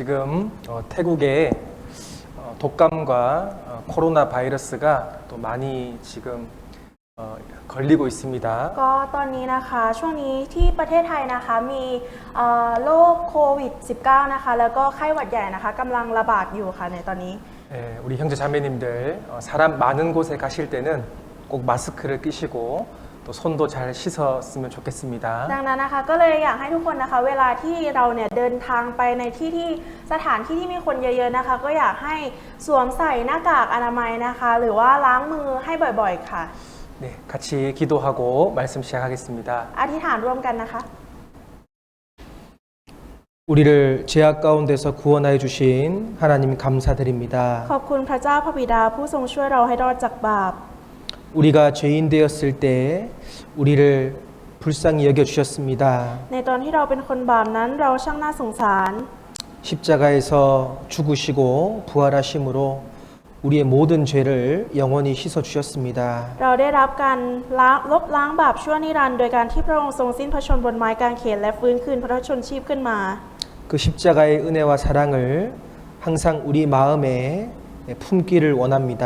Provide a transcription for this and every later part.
지금 태국에 독감과 코로나 바이러스가 또 많이 지금 걸리고 있습니다. ก็ตอนนี้นะคะช่วงนี้ที่ประเทศไทยนะคะมีโรคโควิด -19 นะคะแล้วก็ไข้หวัดใหญ่นะคะกำลังระบาดอยู่ค่ะในตอนนี้ 우리 형제 자매님들 사람 많은 곳에 가실 때는 꼭 마스크를 끼시고 또 손도 잘 씻었으면 좋겠습니다. ดังนั้นนะคะก็เลยอยากให้ทุกคนนะคะเวลาที่เราเนี่ยเดินทางไปในที่สถานที่ที่มีคนเยอะๆนะคะก็อยากให้สวมใส่หน้ากากอนามัยนะคะหรือว่าล้างมือให้บ่อยๆค่ะ 네, 같이 기도하고 말씀 시작하겠습니다. อธิษฐานร่วมกันนะคะ 우리를 죄악 가운데서 구원하여 주신 하나님 감사드립니다. ขอบคุณพระเจ้าพระบิดาผู้ทรงช่วยเราให้รอดจากบาป 우리가 죄인 되었을 때 우리를 불쌍히 여겨 주셨습니다. ในตอนที่เราเป็นคนบาปนั้นเราช่างน่าสงสาร 십자가에서 죽으시고 부활하심으로 우리의 모든 죄를 영원히 씻어 주셨습니다. เราได้รับการลบล้างบาปชั่วนิรันดร์โดยการที่พระองค์ทรงสิ้นพระชนม์บนไม้กางเขนและฟื้นคืนพระชนชีพขึ้นมา 그 십자가의 은혜와 사랑을 항상 우리 마음에 품기를 원합니다.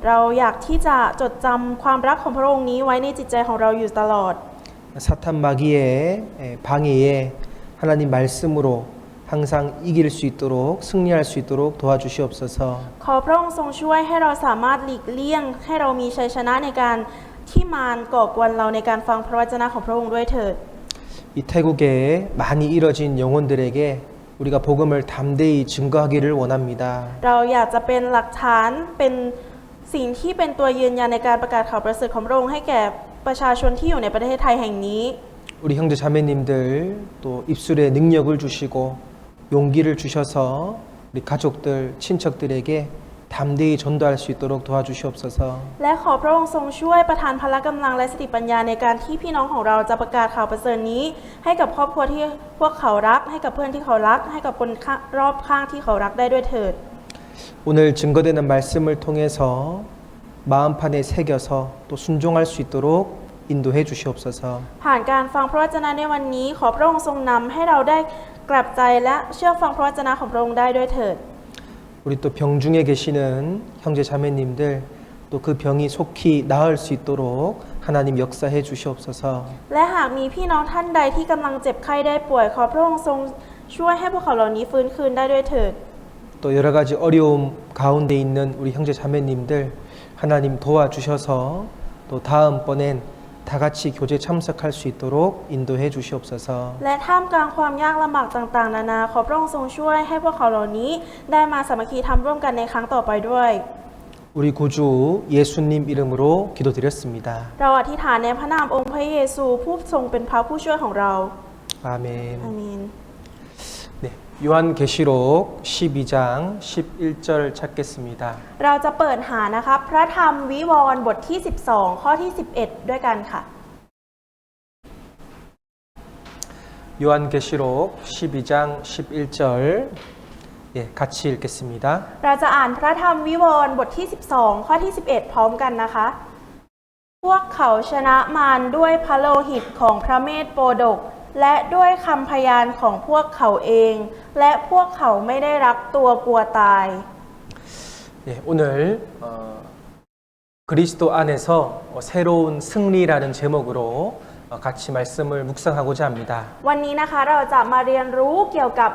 เราอยากที่จะจดจำความรักของพระองค์นี้ไว้ในจิตใจของเราอยู่ตลอด 사탄 마귀의 방해에 하나님 말씀으로 항상 이길 수 있도록 승리할 수 있도록 도와주시옵소서. ขอพระองค์ทรงช่วยให้เราสามารถหลีกเลี่ยงให้เรามีชัยชนะในการที่มารก่อกวนเราในการฟังพระวจนะของพระองค์ด้วยเถิด 이 태국에 많이 이뤄진 영혼들에게 우리가 복음을 담대히 증거하기를 원합니다. เราอยากจะเป็นหลักฐานเป็นสิ่งที่เป็นตัวยืนยันในการประกาศข่าวประเสริฐของพระองค์ให้แก่ประชาชนที่อยู่ในประเทศไทยแห่งนี้ 우리 형제 자매님들 또 입술에 능력을 주시고 용기를 주셔서 우리 가족들, 친척들에게 담대히 전도할 수 있도록 도와주시옵소서. และขอพระองค์ทรงช่วยประทานพละกำลังและสติปัญญาในการที่พี่น้องของเราจะประกาศข่าวประเสริฐนี้ให้กับครอบครัวที่พวกเขารักให้กับเพื่อนที่เขารักให้กับคนรอบข้างที่เขารักได้ด้วยเถิด 오늘 증거되는 말씀을 통해서 마음판에 새겨서 또 순종할 수 있도록 인도해 주시옵소서. ผ่านการฟังพระวจนะในวันนี้ขอพระองค์ทรงนำให้เราได้กลับใจและเชื่อฟังพระวจนะของพระองค์ได้ด้วยเถิด 우리 또 병중에 계시는 형제 자매님들 또 그 병이 속히 나을 수 있도록 하나님 역사해 주시옵소서. และหากมีพี่น้องท่านใดที่กำลังเจ็บไข้ได้ป่วยขอพระองค์ทรงช่วยให้พวกเขาเหล่านี้ฟื้นคืนได้ด้วยเถิด 또 여러 가지 어려움 가운데 있는 우리 형제 자매님들 하나님 도와주셔서 또 다음번엔 다 같이 교제 참석할 수 있도록 인도해 주시옵소서. และท่ามกลางความยากลำบากต่างๆนานาขอพระองค์ทรงช่วยให้พวกเขาเหล่านี้ได้มาสามัคคีทำร่วมกันในครั้งต่อไปด้วย 우리 구주 예수님 이름으로 기도드렸습니다. เราอธิษฐานในพระนามองค์พระเยซูผู้ทรงเป็นพระผู้ช่วยของเรา 아멘. อาเมน 네, 요한계시록 12장 11절 찾겠습니다. เราจะเปิดหานะคะพระธรรมวิวรณ์บทที่12ข้อที่11ด้วยกันค่ะ 요한계시록 12장 11절 예, 같이 읽겠습니다. เราจะอ่านพระธรรมวิวรณ์บทที่12ข้อที่11พร้อมกันนะคะ พวกเขาชนะมารด้วยพระโลหิตของพระเมธโปดกและด้วยคำพยานของพวกเขาเอง และพวกเขาไม่ได้รักตัวกลัวตาย 예, 오늘 그리스도 안에서 새로운 승리라는 제목으로 같이 말씀을 묵상하고자 합니다. วันนี้นะคะเราจะมาเรียนรู้เกี่ยวกับ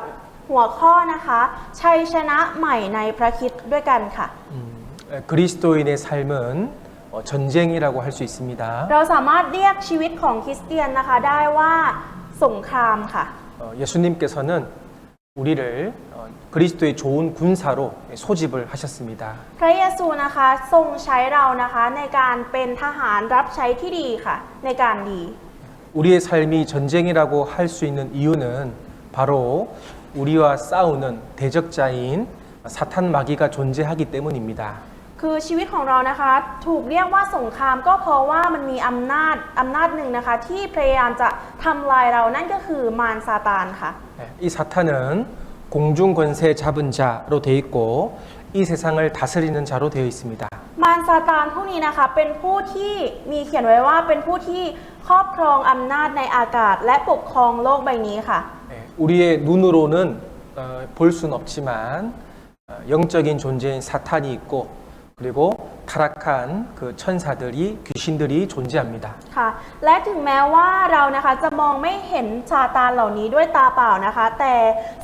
หัวข้อนะคะชัยชนะใหม่ในพระคริสต์ด้วยกันค่ะ 그리스도인의 삶은 전쟁이라고 할 수 있습니다. เราสามารถเรียกชีวิตของคริสเตียนนะคะได้ว่าสงครามค่ะ 예수님께서는 우리를 그리스도의 좋은 군사로 소집을 하셨습니다. พระเยซูนะคะทรงใช้เรานะคะในการเป็นทหารรับใช้ที่ดีค่ะในการดี 우리의 삶이 전쟁이라고 할 수 있는 이유는 바로 우리와 싸우는 대적자인 사탄 마귀가 존재하기 때문입니다. คือชีวิตของเรานะคะถูกเรียกว่าสงครามก็เพราะว่ามันมีอำนาจหนึ่งนะคะที่พยายามจะทำลายเรานั่นก็คือมารซาตานค่ะ 이 사탄은 공중 권세 잡은 자로 되어 있고 이 세상을 다스리는 자로 되어 있습니다. มารซาตานผู้นี้นะคะเป็นผู้ที่มีเขียนไว้ว่าเป็นผู้ที่ครอบครองอำนาจในอากาศและปกครองโลกใบนี้ค่ะ 우리의 눈으로는 볼 수는 없지만 영적인 존재인 사탄이 있고 그리고 타락한 그 천사들이 귀신들이 존재합니다. ค่ะและถึงแม้ว่าเรานะคะจะมองไม่เห็นซาตานเหล่านี้ด้วยตาเปล่านะคะแต่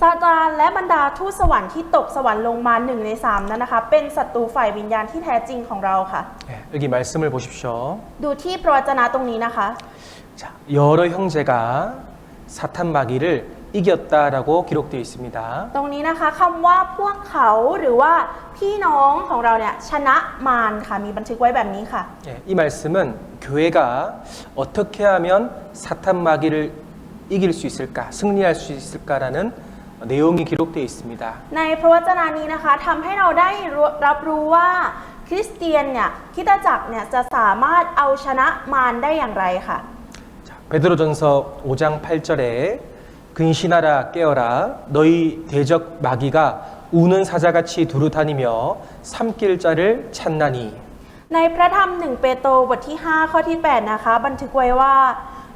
ซาตานและบรรดาทูตสวรรค์ที่ตกสวรรค์ลงมา1 ใน 3นั้นนะคะเป็นศัตรูฝ่ายวิญญาณที่แท้จริงของเราค่ะ 여기 말씀을 보십시오. ดูที่พระวจนะตรงนี้นะคะ 자, 여러 형제가 사탄 마귀를 이겼다라고 기록되어 있습니다. ตรงนี้นะคะคำว่าพวกเขาหรือว่าพี่น้องของเราเนี่ยชนะมารค่ะมีบันทึกไว้แบบนี้ค่ะ 이 말씀은 교회가 어떻게 하면 사탄 마귀를 이길 수 있을까, 승리할 수 있을까라는 내용이 기록되어 있습니다. ในพระวจนะนี้นะคะทำให้เราได้รับรู้ว่าคริสเตียนเนี่ยคริสตจักรเนี่ยจะสามารถเอาชนะมารได้อย่างไรค่ะ 자, 베드로전서 5장 8절에 근신하라 깨어라 너희 대적 마귀가 우는 사자같이 두루다니며 삼킬 자를 찾나니 ในพระธรรม1 เปโตรบทที่ 5 ข้อที่ 8 นะคะบันทึกไว้ว่า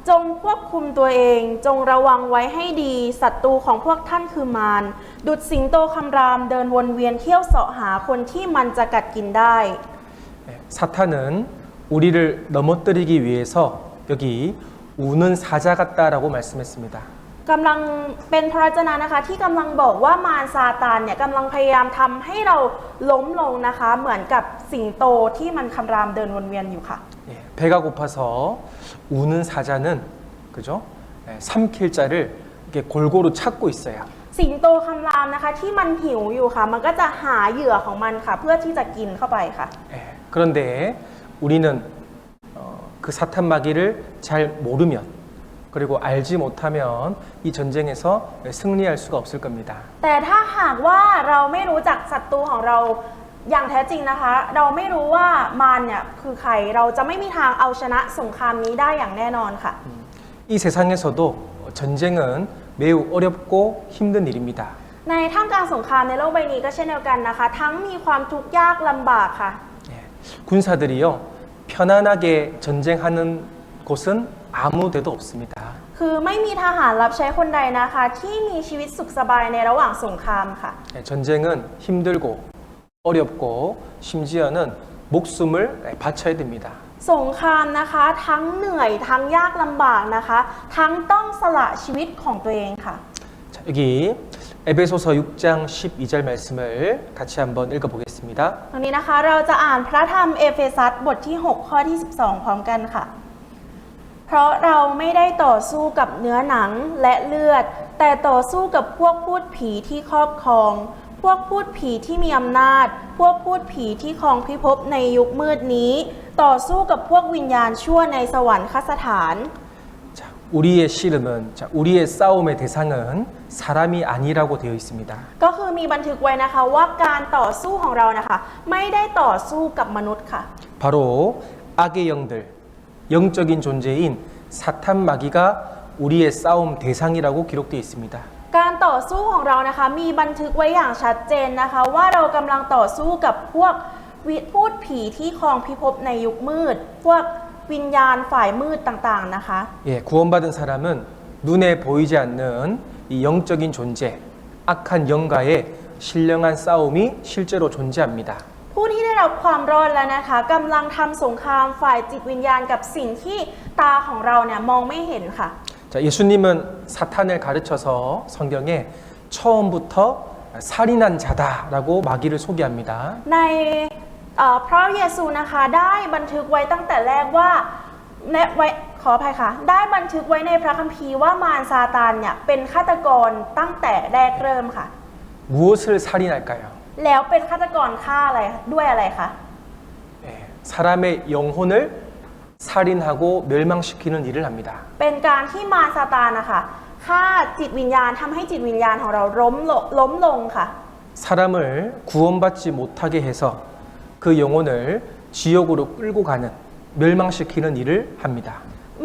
จงควบคุมตัวเองจงระวังไว้ให้ดีศัตรูของพวกท่านคือมารดุจสิงโตคำรามเดินวนเวียนเที่ยวเสาะหาคนที่มันจะกัดกินได้ 사탄은 우리를 넘어뜨리기 위해서 여기 우는 사자 같다라고 말씀했습니다. กำลังเป็นพระวจนะนะคะที่กำลังบอกว่ามารซาตานเนี่ยกำลังพยายามทำให้เราล้มลงนะคะเหมือนกับสิงโตที่มันคำรามเดินวนเวียนอยู่ค่ะ 배가 고파서 우는 사자는 그죠? 삼킬 자를 이렇게 골고루 찾고 있어요. สิงโตคำรามนะคะที่มันหิวอยู่ค่ะมันก็จะหาเหยื่อของมันค่ะเพื่อที่จะกินเข้าไปค่ะ 그런데 우리는 그 사탄 마귀를 잘 모르면 그리고 알지 못하면 이 전쟁에서 승리할 수가 없을 겁니다. แต่ถ้าหากว่าเราไม่รู้จักศัตรูของเราอย่างแท้จริงนะคะเราไม่รู้ว่ามารเนี่ยคือใครเราจะไม่มีทางเอาชนะสงครามนี้ได้อย่างแน่นอนค่ะ 이 세상에서도 전쟁은 매우 어렵고 힘든 일입니다. ในท่ามกลางสงครามในโลกใบนี้ก็เช่นเดียวกันนะคะทั้งมีความทุกข์ยากลำบากค่ะ 군사들이요 편안하게 전쟁하는 곳은 아무 데도 없습니다. คือไม่มีทหารรับใช้คนใดนะคะที่มีชีวิตสุขสบายในระหว่างสงครามค่ะ 전쟁은 힘들고 어렵고 심지어는 목숨을 바쳐야 됩니다. สงครามนะคะทั้งเหนื่อยทั้งยากลำบากนะคะทั้งต้องสละชีวิตของตัวเองค่ะ 자, 여기 에베소서 6장 12절 말씀을 같이 한번 읽어보겠습니다. ตรงนี้นะคะเราจะอ่านพระธรรมเอเฟซัสบทที่ 6 ข้อที่ 12 พร้อมกันค่ะ เพราะเราไม่ได้ต่อสู้กับเนื้อหนังและเลือด แต่ต่อสู้กับพวกพูดผีที่ครอบครอง พวกพูดผีที่มีอำนาจ พวกพูดผีที่ครองพิภพในยุคมืดนี้ ต่อสู้กับพวกวิญญาณชั่วในสวรรคสถาน 자, 우리의 씨름은 우리의 싸움의 대상은 사람이 아니라고 되어 있습니다. ก็คือมีบันทึกไว้นะคะว่าการต่อสู้ของเรานะคะไม่ได้ต่อสู้กับมนุษย์ค่ะ 바로 악의 영들, 영적인 존재인 사탄 마귀가 우리의 싸움 대상이라고 기록되어 있습니다. การต่อสู้ของเรานะคะมีบันทึกไว้อย่างชัดเจนนะคะว่าเรากำลังต่อสู้กับพวกพูดผีที่ครองพิภพในยุคมืด พวกวิญญาณฝ่ายมืดต่างๆนะคะ 구원받은 사람은 눈에 보이지 않는 이 영적인 존재, 악한 영과의 신령한 싸움이 실제로 존재합니다. ผู้ที่ได้รับความรอดแล้วนะคะกำลังทำสงครามฝ่ายจิตวิญญาณกับสิ่งที่ตาของเราเนี่ยมองไม่เห็นค่ะ 자, 예수님은 사탄을 가르쳐서 성경에 처음부터 살인한 자다라고 마귀를 소개합니다. ในพระเยซูนะคะได้บันทึกไว้ตั้งแต่แรกว่าขออภัยค่ะได้บันทึกไว้ในพระคัมภีร์ว่ามารซาตานเนี่ยเป็นฆาตกรตั้งแต่แรกเริ่มค่ะ 무엇을 살인할까요? แล้วเป็นฆาตกรฆ่าอะไรด้วยอะไรคะ 사람의 영혼을 살인하고 멸망시키는 일을 합니다. เป็นการที่มารซาตานนะคะฆ่าจิตวิญญาณทำให้จิตวิญญาณของเราล้มลงค่ะ 사람을 구원받지 못하게 해서 그 영혼을 지옥으로 끌고 가는 멸망시키는 일을 합니다.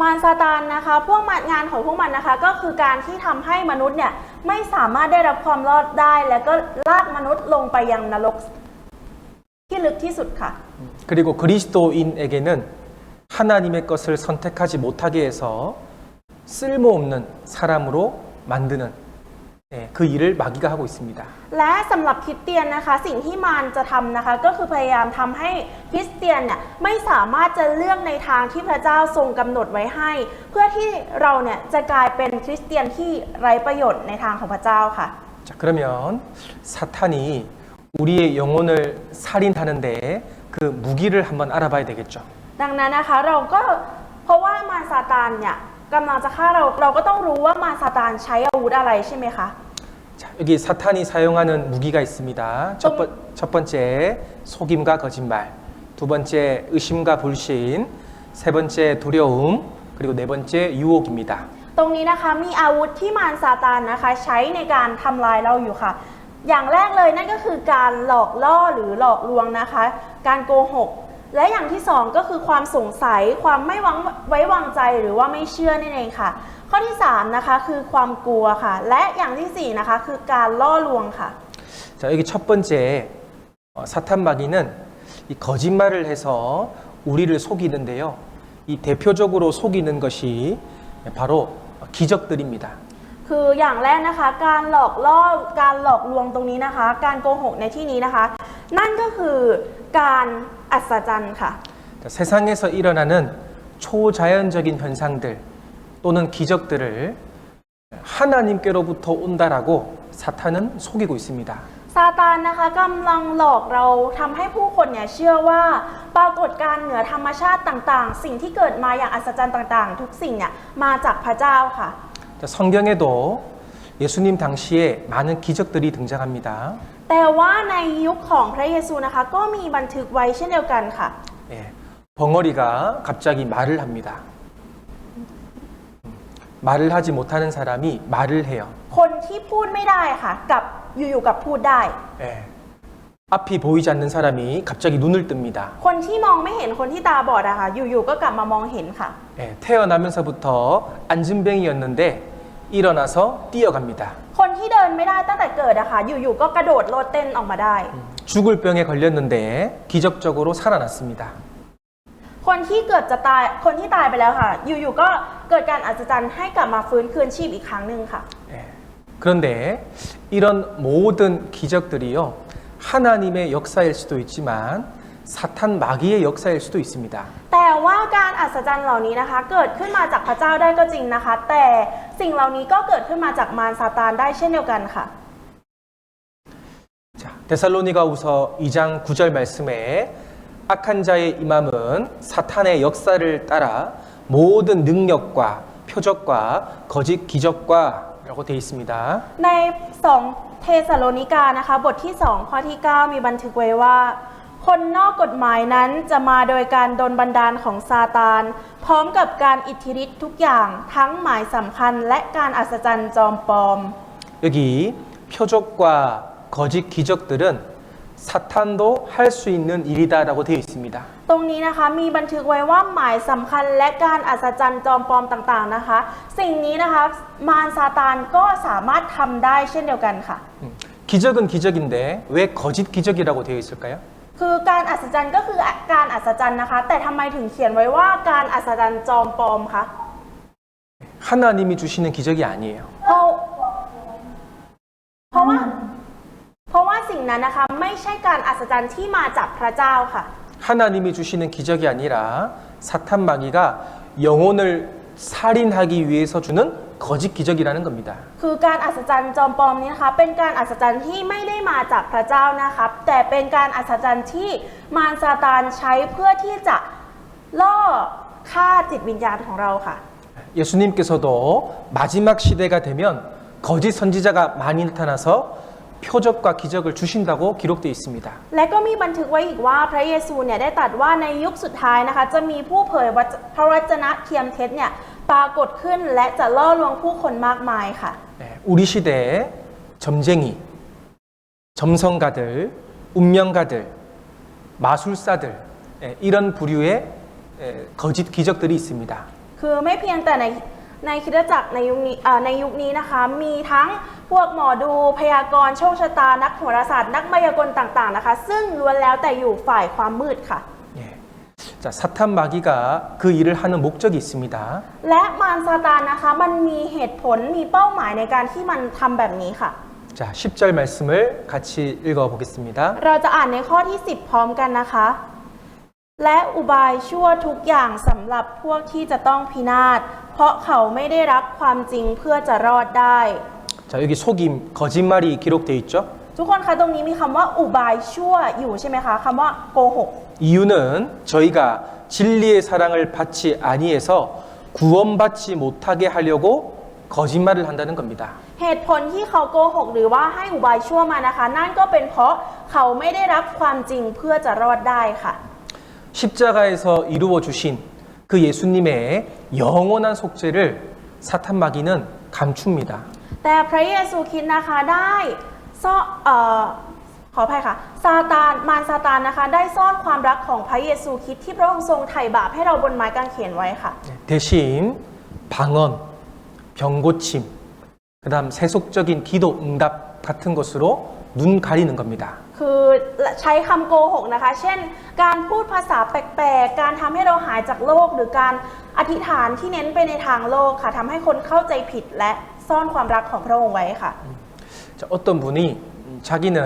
มารซาตานนะคะพวกงานของพวกมันนะคะก็คือการที่ทำให้มนุษย์เนี่ยไม่สามารถได้รับความรอดได้แล้วก็ลากมนุษย์ลงไปยังนรกที่ลึกที่สุดค่ะ 그리고 그리스도인에게는 하나님의 것을 선택하지 못하게 해서 쓸모없는 사람으로 만드는 그 일을 마귀가 하고 있습니다. และสำหรับคริสเตียนนะคะสิ่งที่มารจะทำนะคะก็คือพยายามทำให้คริสเตียนเนี่ยไม่สามารถจะเลือกในทางที่พระเจ้าทรงกำหนดไว้ให้ เพื่อที่เราเนี่ยจะกลายเป็นคริสเตียนที่ไร้ประโยชน์ในทางของพระเจ้าค่ะ 자, 그러면 사탄이 우리의 영혼을 살인하는데 그 무기를 한번 알아봐야 되겠죠. ดังนั้นนะคะเราก็เพราะว่ามารซาตานเนี่ยกำลังจะฆ่าเราก็ต้องรู้ว่ามารซาตานใช้อาวุธอะไรใช่ไหมคะ 자, 여기 사탄이 사용하는 무기가 있습니다. 첫 번째 속임과 거짓말, 두 번째 의심과 불신, 세 번째 두려움, 그리고 네 번째 유혹입니다. ตรงนี้นะคะมีอาวุธที่มารซาตานนะคะใช้ในการทำลายเราอยู่ค่ะ อย่างแรกเลยนั่นก็คือการหลอกล่อหรือหลอกลวงนะคะ การโกหก และอย่างที่สองก็คือความสงสัยความไม่ไว้วางใจหรือว่าไม่เชื่อนั่นเองค่ะ ข้อที่3นะคะคือความกลัวค่ะ และอย่างที่4นะคะคือการล่อลวงค่ะ 자, 여기 첫 번째 사탄 마귀는 이 거짓말을 해서 우리를 속이는데요. 이 대표적으로 속이는 것이 바로 기적들입니다. คืออย่างแรกนะคะการหลอกล่อการหลอกลวงตรงนี้นะคะ การโกหกในที่นี้นะคะ นั่นก็คือการอัศจรรย์ค่ะ 자, 세상에서 일어나는 초자연적인 현상들 또는 기적들을 하나님께로부터 온다라고 사탄은 속이고 있습니다. ซาตานนะคะกำลังหลอกเราทำให้ผู้คนเนี่ยเชื่อว่าปรากฏการณ์เหนือธรรมชาติต่างๆ สิ่งที่เกิดมาอย่างอัศจรรย์ต่างๆ ทุกสิ่งเนี่ยมาจากพระเจ้าค่ะ 자, 성경에도 예수님 당시에 많은 기적들이 등장합니다. แต่ว่าในยุคของพระเยซูนะคะก็มีบันทึกไว้เช่นเดียวกันค่ะ 예, 벙어리가 갑자기 말을 합니다. 말을 하지 못하는 사람이 말을 해요. คนที่พูดไม่ได้ค่ะกับอยู่ๆกับพูดได้ 예, 앞이 보이지 않는 사람이 갑자기 눈을 뜹니다. คนที่มองไม่เห็นคนที่ตาบอดอะค่ะอยู่ๆก็กลับมามองเห็นค่ะ 예, 태어나면서부터 안진뱅이였는데 일어나서 뛰어갑니다. คนที่เดินไม่ได้ตั้งแต่เกิดอะค่ะอยู่ๆก็กระโดดโลดเต้นออกมาได้ 죽을 병에 걸렸는데 기적적으로 살아났습니다. คนที่เกิดจะตายคนที่ตายไปแล้วค่ะ อยู่ๆก็เกิดการอัศจรรย์ให้กลับมาฟื้นคืนชีพอีกครั้งหนึ่งค่ะ 예, 그런데 이런 모든 기적들이요 하나님의 역사일 수도 있지만 사탄 마귀의 역사일 수도 있습니다. แต่ว่าการอัศจรรย์เหล่านี้นะคะ เกิดขึ้นมาจากพระเจ้าได้ก็จริงนะคะ แต่สิ่งเหล่านี้ก็เกิดขึ้นมาจากมารซาตานได้เช่นเดียวกันค่ะ 자, 데살로니가후서 2장 9절 말씀에 악한 자의 임함은 사탄의 역사를 따라 모든 능력과 표적과 거짓 기적과라고 되어 있습니다. ใน2เทสาโลนิกานะคะบทที่2ข้อที่9มีบันทึกไว้ว่า คนนอกกฎหมายนั้นจะมาโดยการดลบันดาลของซาตานพร้อมกับการอิทธิฤทธิ์ทุกอย่างทั้งหมายสำคัญและการอัศจรรย์จอมปลอม 여기 표적과 거짓 기적들은 사탄도 할 수 있는 일이다라고 되어 있습니다. ตรงนี้นะคะมีบันทึกไว้ว่าหมายสำคัญและการอัศจรรย์จอมปลอมต่างๆนะคะ สิ่งนี้นะคะมารซาตานก็สามารถทำได้เช่นเดียวกันค่ะ 기적은 기적인데 왜 거짓 기적이라고 되어 있을까요? คือการอัศจรรย์ก็คือการอัศจรรย์นะคะ แต่ทำไมถึงเขียนไว้ว่าการอัศจรรย์จอมปลอมคะ 하나님이 주시는 기적이 아니에요. เพราะว่าสิ่งนั้นนะคะไม่ใช่การอัศจรรย์ที่มาจากพระเจ้าค่ะ 하나님이 주시는 기적이 아니라 사탄 마귀가 영혼을 살인하기 위해서 주는 거짓 기적이라는 겁니다. คือการอัศจรรย์จอมปลอมนี้นะคะเป็นการอัศจรรย์ที่ไม่ได้มาจากพระเจ้านะคะแต่เป็นการอัศจรรย์ที่มารซาตานใช้เพื่อที่จะล่อฆ่าจิตวิญญาณของเราค่ะ 예수님께서도 마지막 시대가 되면 거짓 선지자가 많이 나타나서 표적과 기적을 주신다고 기록되어 있습니다. และก็มีบันทึกไว้อีกว่าพระเยซูเนี่ยได้ตรัสว่าในยุคสุดท้ายนะคะจะมีผู้เผยพระวจนะเทียมเท็จเนี่ยปรากฏขึ้นและจะล่อลวงผู้คนมากมายค่ะ 우리 시대에 점쟁이, 점성가들, 운명가들, 마술사들 이런 부류의 거짓 기적들이 있습니다. คือไม่เพียงแต่ในคริสตจักรในยุคนี้นะคะมีทั้งพวกหมอดูพยากรณ์โชคชะตานักโหราศาสตร์นักมายากลต่างๆนะคะซึ่งล้วนแล้วแต่อยู่ฝ่ายความมืดค่ะ 예. 자, 사탄 마귀가 그 일을 하는 목적이 있습니다. และมารซาตานนะคะมันมีเหตุผลมีเป้าหมายในการที่มันทำแบบนี้ค่ะ 자, 10절 말씀을 같이 읽어 보겠습니다. เราจะอ่านในข้อที่ 10 พร้อมกันนะคะ และอุบายชั่วทุกอย่างสำหรับพวกที่จะต้องพินาศเพราะเขาไม่ได้รับความจริงเพื่อจะรอดได้ 자, 여기 속임, 거짓말이 기록되어 있죠. ทุกคนคะตรงนี้มีคำว่าอุบายชั่วอยู่ใช่ไหมคะคำว่าโกหก 이유는 저희가 진리의 사랑을 받지 아니해서 구원받지 못하게 하려고 거짓말을 한다는 겁니다. เหตุผลที่เขาโกหกหรือว่าให้อุบายชั่วมานะคะ นั่นก็เป็นเพราะเขาไม่ได้รับความจริงเพื่อจะรอดได้ค่ะ 십자가에서 이루어 주신 그 예수님의 영원한 속죄를 사탄 마귀는 감춥니다. แต่พระเยซูคริสต์นะคะได้ซ่อนขออภัยค่ะมารซาตานนะคะได้ซ่อนความรักของพระเยซูคริสต์ที่พระองค์ทรงไถ่บาปให้เราบนไม้กางเขนไว้ค่ะ 대신 방언, 병고침, 그다음 세속적인 기도 응답 같은 것으로 눈 가리는 겁니다. คือใช้คำโกหกนะคะ เช่น การพูดภาษาแปลกๆ การทำให้เราหายจากโลกหรือการอธิษฐานที่เน้นไปในทางโลกค่ะทำให้คนเข้าใจผิดและซ่อนความรักของพระองค์ไว้ค่ะ 자, 어떤 분이 자기는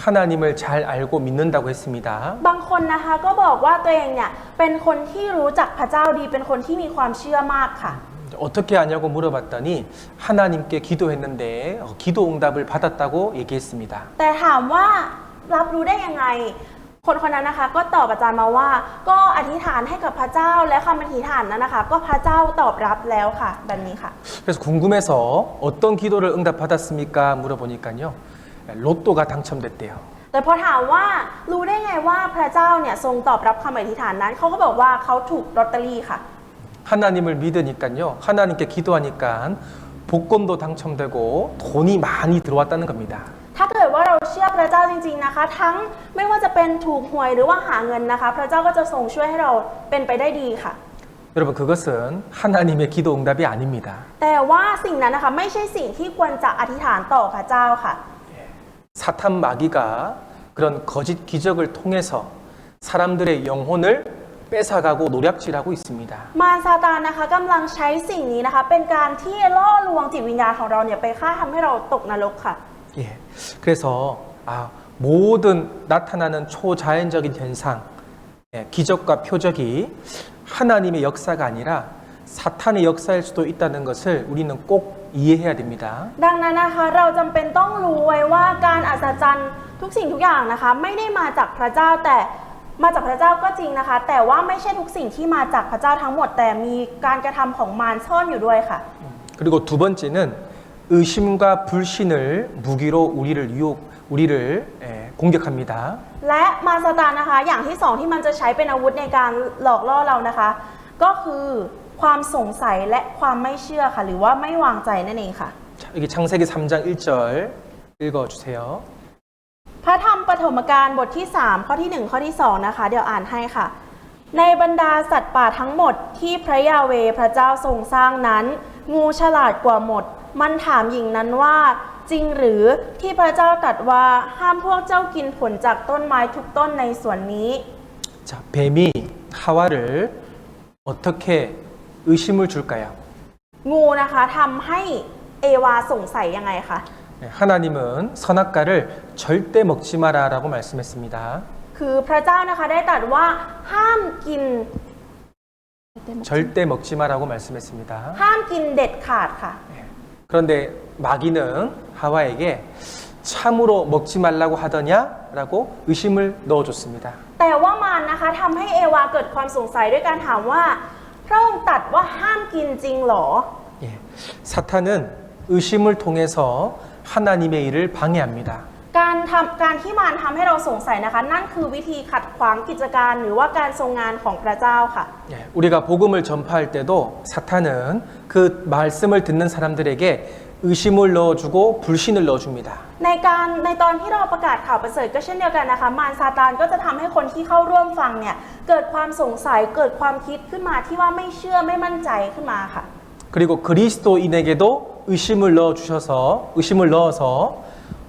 하나님을 잘 알고 믿는다고 했습니다. บางคนนะคะก็บอกว่าตัวเองเนี่ยเป็นคนที่รู้จักพระเจ้าดีเป็นคนที่มีความเชื่อมากค่ะ 어떻게 아냐고 물어봤더니 하나님께 기도했는데 기도 응답을 받았다고 얘기했습니다. แต่ถามว่ารับรู้ได้ยังไง คนคนนั้นนะคะก็ตอบอาจารย์มาว่า ก็อธิษฐานให้กับพระเจ้าและคำอธิษฐานนั้นนะคะ ก็พระเจ้าตอบรับแล้วค่ะแบบนี้ค่ะ 그래서 궁금해서 어떤 기도를 응답받았습니까? 물어보니까요. 로또가 당첨됐대요. แต่พอถามว่ารู้ได้ไงว่าพระเจ้าเนี่ยทรงตอบรับคำอธิษฐานนั้นเขาก็บอกว่าเขาถูกลอตเตอรี่ค่ะ 하나님을 믿으니까요. 하나님께 기도하니까 복권도 당첨되고 돈이 많이 들어왔다는 겁니다. ถ้าเกิดว่าเราเชื่อพระเจ้าจริงๆนะคะ ทั้งไม่ว่าจะเป็นถูกหวยหรือว่าหาเงินนะคะ พระเจ้าก็จะทรงช่วยให้เราเป็นไปได้ดีค่ะ 여러분 그것은 하나님의 기도 응답이 아닙니다. แต่ว่าสิ่งนั้นนะคะไม่ใช่สิ่งที่ควรจะอธิษฐานต่อพระเจ้าค่ะ 사탄 마귀가 그런 거짓 기적을 통해서 사람들의 영혼을 뺏어가고 노략질하고 있습니다. มารซาตานนะคะกำลังใช้สิ่งนี้นะคะ เป็นการที่ล่อลวงจิตวิญญาณของเราเนี่ยไปฆ่าทำให้เราตกนรกค่ะ 예, 그래서 모든 나타나는 초자연적인 현상, 기적과 표적이 하나님의 역사가 아니라 사탄의 역사일 수도 있다는 것을 우리는 꼭 이해해야 됩니다. ดังนั้นนะคะเราจำเป็นต้องรู้ไว้ว่าการอัศจรรย์ทุกสิ่งทุกอย่างนะคะ ไม่ได้มาจากพระเจ้าแต่มาจากพระเจ้าก็จริงนะคะ แต่ว่าไม่ใช่ทุกสิ่งที่มาจากพระเจ้าทั้งหมด แต่มีการกระทำของมารซ่อนอยู่ด้วยค่ะ 그리고 두 번째는 의심과 불신을 무기로 우리를 공격합니다. และมารซาตานนะคะอย่างที่สองที่มันจะใช้เป็นอาวุธในการหลอกล่อเรานะคะ ก็คือความสงสัยและความไม่เชื่อค่ะหรือว่าไม่วางใจนั่นเองค่ะ 자, 여기 창세기 3장 1절 읽어주세요. พระธรรมปฐมกาลบทที่ 3 ข้อที่ 1 ข้อที่ 2 นะคะ เดี๋ยวอ่านให้ค่ะ ในบรรดาสัตว์ป่าทั้งหมดที่พระยาเวห์พระเจ้าทรงสร้างนั้น งูฉลาดกว่าหมด มันถามหญิงนั้นว่าจริงหรือที่พระเจ้าตรัสว่าห้ามพวกเจ้ากินผลจากต้นไม้ทุกต้นในสวนนี้ 자, 뱀이 하와를 어떻게 의심을 줄까요? งูนะคะทำให้เอวาสงสัยยังไงคะ 하나님은 선악과를 절대 먹지 마라라고 말씀했습니다. คือพระเจ้านะคะได้ตรัสว่าห้ามกิน 절대 먹지 마라고 말씀했습니다. ห้ามกินเด็ดขาดค่ะ 그런데 마귀는 하와에게 참으로 먹지 말라고 하더냐라고 의심을 넣어줬습니다. แต่ว่ามารนะคะทำให้เอวาเกิดความสงสัยด้วยการถามว่าพระองค์ตรัสว่าห้ามกินจริงหรอ 예, 사탄은 의심을 통해서 하나님의 일을 방해합니다. การที่มารทำให้เราสงสัยนะคะ นั่นคือวิธีขัดขวางกิจการหรือว่าการทรงงานของพระเจ้าค่ะ 예, 우리가 복음을 전파할 때도 사탄은 그 말씀을 듣는 사람들에게 의심을 넣어주고 불신을 넣어줍니다. ในตอนที่เราประกาศข่าวประเสริฐก็เช่นเดียวกันนะคะ มารซาตานก็จะทำให้คนที่เข้าร่วมฟังเนี่ยเกิดความสงสัยเกิดความคิดขึ้นมาที่ว่าไม่เชื่อไม่มั่นใจขึ้นมาค่ะ 그리고 그리스도인에게도 의심을 넣어서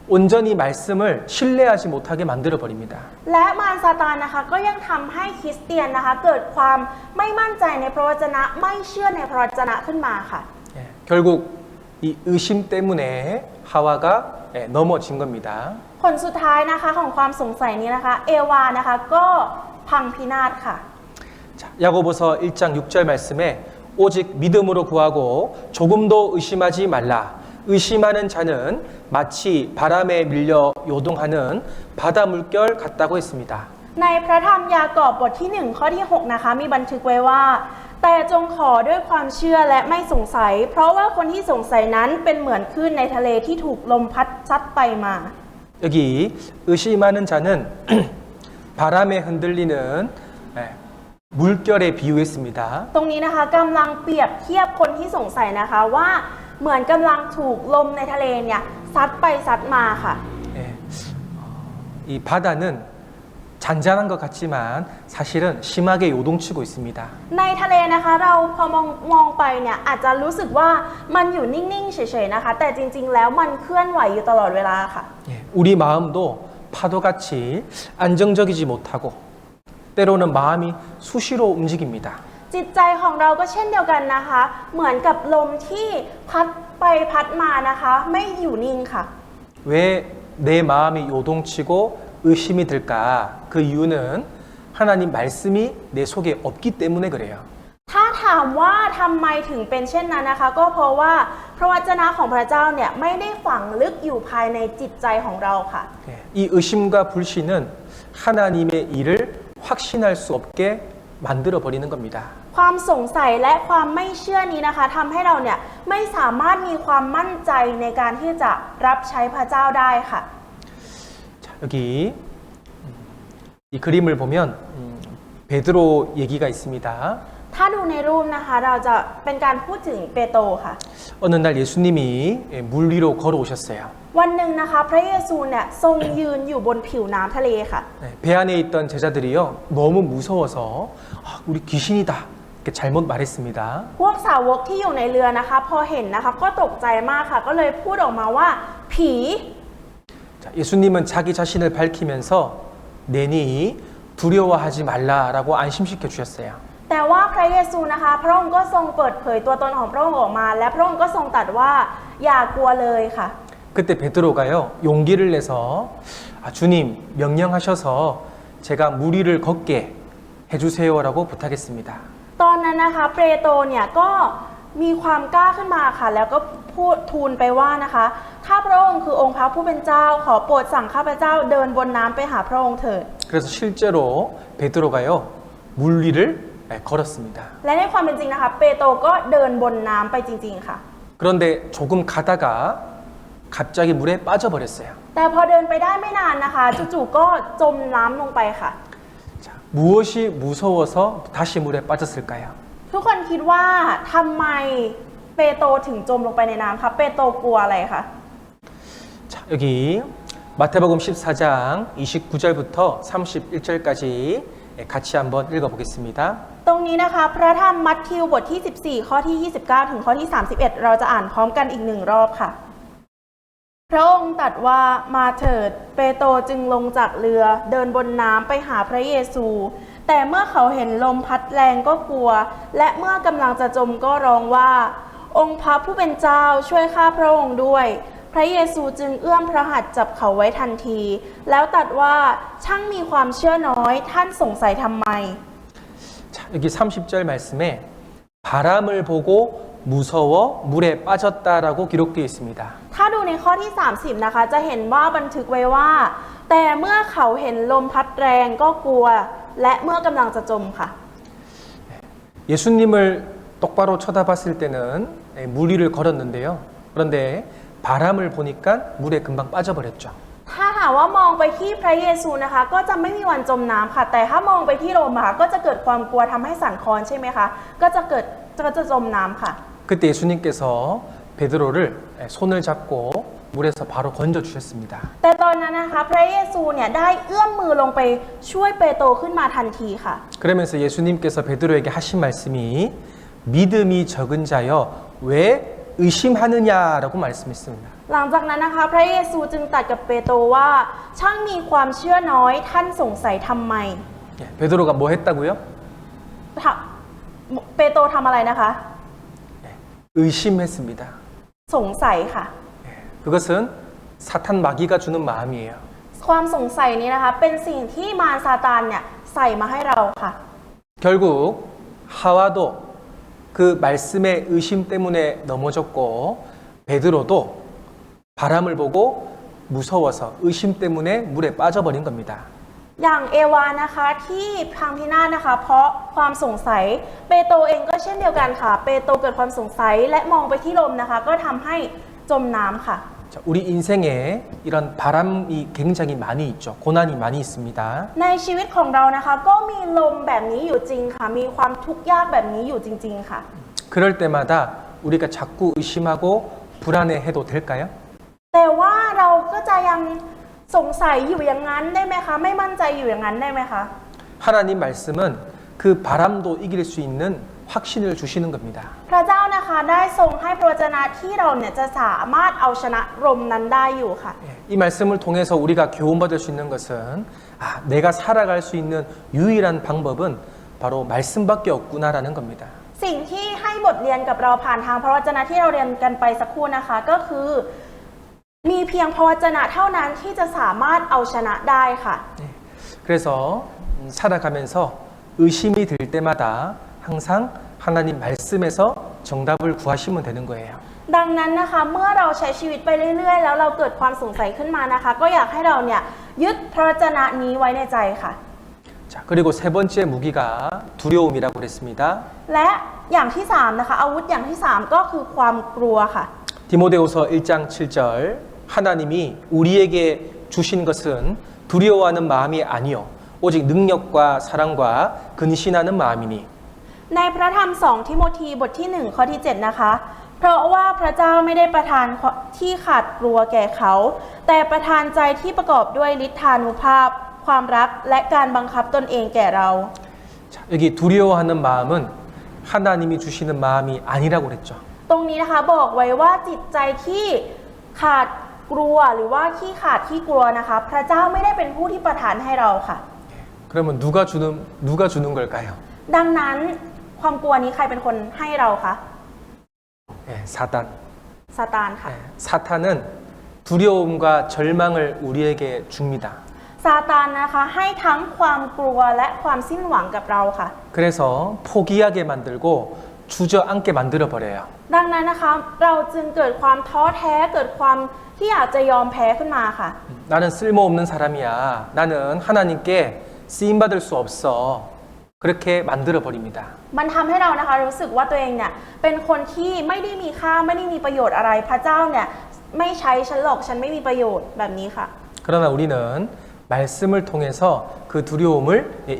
온전히 말씀을 신뢰하지 못하게 만들어 버립니다. และมารซาตานนะคะก็ยังทำให้คริสเตียนนะคะเกิดความไม่มั่นใจในพระวจนะไม่เชื่อในพระวจนะขึ้นมาค่ะ 예, 결국 이 의심 때문에 하와가 넘어진 겁니다. ผลสุดท้ายนะคะของความสงสัยนี้นะคะเอวานะคะก็พังพินาศค่ะ 자, 야고보서 1장 6절 말씀에 오직 믿음으로 구하고 조금도 의심하지 말라. 의심하는 자는 마치 바람에 밀려 요동하는 바다 물결 같다고 했습니다. ในพระธรรมยากอบบทที่1ข้อที่6นะคะมีบันทึกไว้ว่า แต่จงขอด้วยความเชื่อและไม่สงสัย เพราะว่าคนที่สงสัยนั้นเป็นเหมือนคลื่นในทะเลที่ถูกลมพัดซัดไปมา 여기 의심하는 자는 바람에 흔들리는 물결에 비유했습니다. ตรงนี้นะคะกำลังเปรียบเทียบคนที่สงสัยนะคะว่าเหมือนกำลังถูกลมในทะเลเนี่ยซัดไปซัดมาค่ะ 예, 이 바다는 잔잔한 것 같지만 사실은 심하게 요동치고 있습니다. ในทะเลนะคะเราพอมองไปเนี่ยอาจจะรู้สึกว่ามันอยู่นิ่งๆเฉยๆนะคะแต่จริงๆแล้วมันเคลื่อนไหวอยู่ตลอดเวลาค่ะ 예, 우리 마음도 파도같이 안정적이지 못하고 때로는 마음이 수시로 움직입니다. จิตใจของเราก็เช่นเดียวกันนะคะเหมือนกับลมที่พัดไปพัดมานะคะไม่อยู่นิ่งค่ะ 왜 내 마음이 요동치고 의심이 들까? 그 이유는 하나님 말씀이 내 속에 없기 때문에 그래요. ถ้าถามว่าทำไมถึงเป็นเช่นนั้นนะคะก็เพราะว่าพระวจนะของพระเจ้าเนี่ยไม่ได้ฝังลึกอยู่ภายในจิตใจของเราค่ะ 예, 이 의심과 불신은 하나님의 일을 확신할 수 없게 만들어 버리는 겁니다. ความสงสัยและความไม่เชื่อนี้นะคะทำให้เราเนี่ยไม่สามารถมีความมั่นใจในการที่จะรับใช้พระเจ้าได้ค่ะ 자, 여기 이 그림을 보면 베드로 얘기가 있습니다. ถ้าดูในรูปนะคะเราจะเป็นการพูดถึงเปโตรค่ะ 어느 날 예수님이 물 위로 걸어오셨어요. วันหนึ่งนะคะพระเยซูเนี่ยทรงยืนอยู่บนผิวน้ำทะเลค่ะ 네, 배 안에 있던 제자들이요 너무 무서워서 우리 귀신이다 이렇게 잘못 말했습니다. พวกสาวกที่อยู่ในเรือนะคะพอเห็นนะคะก็ตกใจมากค่ะก็เลยพูดออกมาว่าผี 자, 예수님은 자기 자신을 밝히면서 내니 두려워하지 말라라고 안심시켜 주셨어요. แต่ว่าพระเยซูนะคะพระองค์ก็ทรงเปิดเผยตัวตนของพระองค์ออกมา และพระองค์ก็ทรงตรัสว่าอย่ากลัวเลยค่ะ 그때 베드로가요 용기를 내서 주님 명령하셔서 제가 물 위를 걷게 해주세요라고 부탁했습니다. ตอนนั้นนะคะเปโตรเนี่ยก็มีความกล้าขึ้นมาค่ะแล้วก็พูดทูลไปว่านะคะถ้าพระองค์คือองค์พระผู้เป็นเจ้าขอโปรดสั่งข้าพเจ้าเดินบนน้ำไปหาพระองค์เถิด 그래서 실제로 베드로가요 물 위를 걸었습니다. และในความเป็นจริงนะคะเปโตรก็เดินบนน้ำไปจริงๆค่ะ 그런데 조금 가다가 갑자기 물에 빠져버렸어요. แต่พอเดินไปได้ไม่นานนะคะจู่ๆก็จมน้ำลงไปค่ะ 자, 무엇이 무서워서 다시 물에 빠졌을까요? ทุกคนคิดว่าทำไมเปโตรถึงจมลงไปในน้ำคะเปโตรกลัวอะไรคะ 자, 여기 마태복음 14장 29절부터 31절까지 같이 한번 읽어보겠습니다. ตรงนี้นะคะพระธรรมมัทธิวบทที่ 14 ข้อที่ 29 ถึงข้อที่ 31 เราจะอ่านพร้อมกันอีกหนึ่งรอบค่ะ พระองค์ตรัสว่ามาเถิดเปโตรจึงลงจากเรือเดินบนน้ำไปหาพระเยซู แต่เมื่อเขาเห็นลมพัดแรงก็กลัว และเมื่อกำลังจะจมก็ร้องว่า องค์พระผู้เป็นเจ้าช่วยข้าพระองค์ด้วย พระเยซูจึงเอื้อมพระหัตถ์จับเขาไว้ทันที แล้วตรัสว่าช่างมีความเชื่อน้อยท่านสงสัยทำไม 자, 여기 30절 말씀에 바람을 보고 무서워 물에 빠졌다라고 기록되어 있습니다. ถ้าดูในข้อที่ 30 นะคะจะเห็นว่าบันทึกไว้ว่า แต่เมื่อเขาเห็นลมพัดแรงก็กลัว และเมื่อกำลังจะจมค่ะ 예수님을 똑바로 쳐다봤을 때는 물 위를 걸었는데요. 그런데 바람을 보니까 물에 금방 빠져버렸죠. ถ้าหากว่ามองไปที่พระเยซูนะคะก็จะไม่มีวันจมน้ำค่ะ แต่ถ้ามองไปที่ลมค่ะก็จะเกิดความกลัวทำให้สั่นคลอนใช่ไหมคะก็จะจมน้ำค่ะ 그때 예수님께서 베드로를 손을 잡고 물에서 바로 건져 주셨습니다. แต่ตอนนั้นนะคะพระเยซูเนี่ยได้เอื้อมมือลงไปช่วยเปโตรขึ้นมาทันทีค่ะ 그러면서 예수님께서 베드로에게 하신 말씀이 믿음이 적은 자여 왜 의심하느냐라고 말씀했습니다. หลังจากนั้นนะคะพระเยซูจึงตรัสกับเปโตรว่าช่างมีความเชื่อน้อยท่านสงสัยทำไม 예, 베드로가 뭐 했다고요? เปโตรทำอะไรนะคะ 의심했습니다. สงสัยค่ะ 예, 그것은 사탄 마귀가 주는 마음이에요. ความสงสัยนี้นะคะเป็นสิ่งที่มารซาตานเนี่ยใส่มาให้เราค่ะ 결국 하와도 그 말씀의 의심 때문에 넘어졌고 베드로도 바람을 보고 무서워서 의심 때문에 물에 빠져버린 겁니다. อย่างเอวานะคะที่พังพินาศนะคะเพราะความสงสัยเปโตรเองก็เช่นเดียวกันค่ะเปโตรเกิดความสงสัยและมองไปที่ลมนะคะก็ทำให้จมน้ำค่ะ 자, 우리 인생에 이런 바람이 굉장히 많이 있죠. 고난이 많이 있습니다. ในชีวิตของเรานะคะก็มีลมแบบนี้อยู่จริงค่ะมีความทุกข์ยากแบบนี้อยู่จริงๆค่ะ 그럴 때마다 우리가 자꾸 의심하고 불안해해도 될까요? แต่ว่าเราก็จะยังสงสัยอยู่อย่างนั้นได้ไหมคะไม่มั่นใจอยู่อย่างนั้นได้ไหมคะ 하나님 말씀은 그 바람도 이길 수 있는 확신을 주시는 겁니다. พระเจ้านะคะได้ทรงให้พระวจนะที่เราเนี่ยจะสามารถเอาชนะลมนั้นได้อยู่ค่ะ 이 말씀을 통해서 우리가 교훈받을 수 있는 것은 내가 살아갈 수 있는 유일한 방법은 바로 말씀밖에 없구나라는 겁니다. สิ่งที่ให้บทเรียนกับเราผ่านทางพระวจนะที่เราเรียนกันไปสักครู่นะคะก็คือมีเพียงพระวจนะเท่านั้นที่จะสามารถเอาชนะได้ค่ะ 그래서 살아가면서 의심이 들 때마다 항상 하나님 말씀에서 정답을 구하시면 되는 거예요. ดังนั้นนะคะเมื่อเราใช้ชีวิตไปเรื่อยๆแล้วเราเกิดความสงสัยขึ้นมานะคะก็อยากให้เราเนี่ยยึดพระวจนะนี้ไว้ในใจค่ะ 자, 그리고 세 번째 무기가 두려움이라고 그랬습니다. และอย่างที่สามนะคะอาวุธอย่างที่สามก็คือความกลัวค่ะ 디모데후서 1장 7절 하나님이 우리에게 주신 것은 두려워하는 마음이 아니요 오직 능력과 사랑과 근신하는 마음이니 ในพระธรรม2ทิโมธีบทที่1ข้อที่7นะคะเพราะว่าพระเจ้าไม่ได้ประทานที่ขาดกลัวแก่เขาแต่ประทานใจที่ประกอบด้วยฤทธานุภาพความรักและการบังคับตนเองแก่เรา 자, 여기 두려워하는 마음은 하나님이 주시는 마음이 아니라고 그랬죠. ตรงนี้นะคะบอกไว้ว่าจิตใจที่ขาดกลัวหรือว่าขี้ขาดขี้กลัวนะคะพระเจ้าไม่ได้เป็นผู้ที่ประทานให้เราค่ะ 그러면 누가 주는 걸까요? ดังนั้นความกลัวนี้ใครเป็นคนให้เราคะ 예, 사단. ซาตานค่ะ 예, 사탄은 두려움과 절망을 우리에게 줍니다. ซาตานนะคะให้ทั้งความกลัวและความสิ้นหวังกับเราค่ะ 그래서 포기하게 만들고 주저앉게 만들어 버려요. ดังนั้นนะคะเราจึงเกิดความท้อแท้เกิดความที่อยากจะยอมแพ้ขึ้นมาค่ะ 나는 쓸모없는 사람이야. 나는 하나님께 쓰임 받을 수 없어. 그렇게 만들어 버립니다. มันทำให้เรานะคะรู้สึกว่าตัวเองเนี่ยเป็นคนที่ไม่ได้มีค่าไม่ได้มีประโยชน์อะไรพระเจ้าเนี่ยไม่ใช้ฉันหรอกฉันไม่มีประโยชน์แบบนี้ค่ะ 그러나 우리는 말씀을 통해서 그 두려움을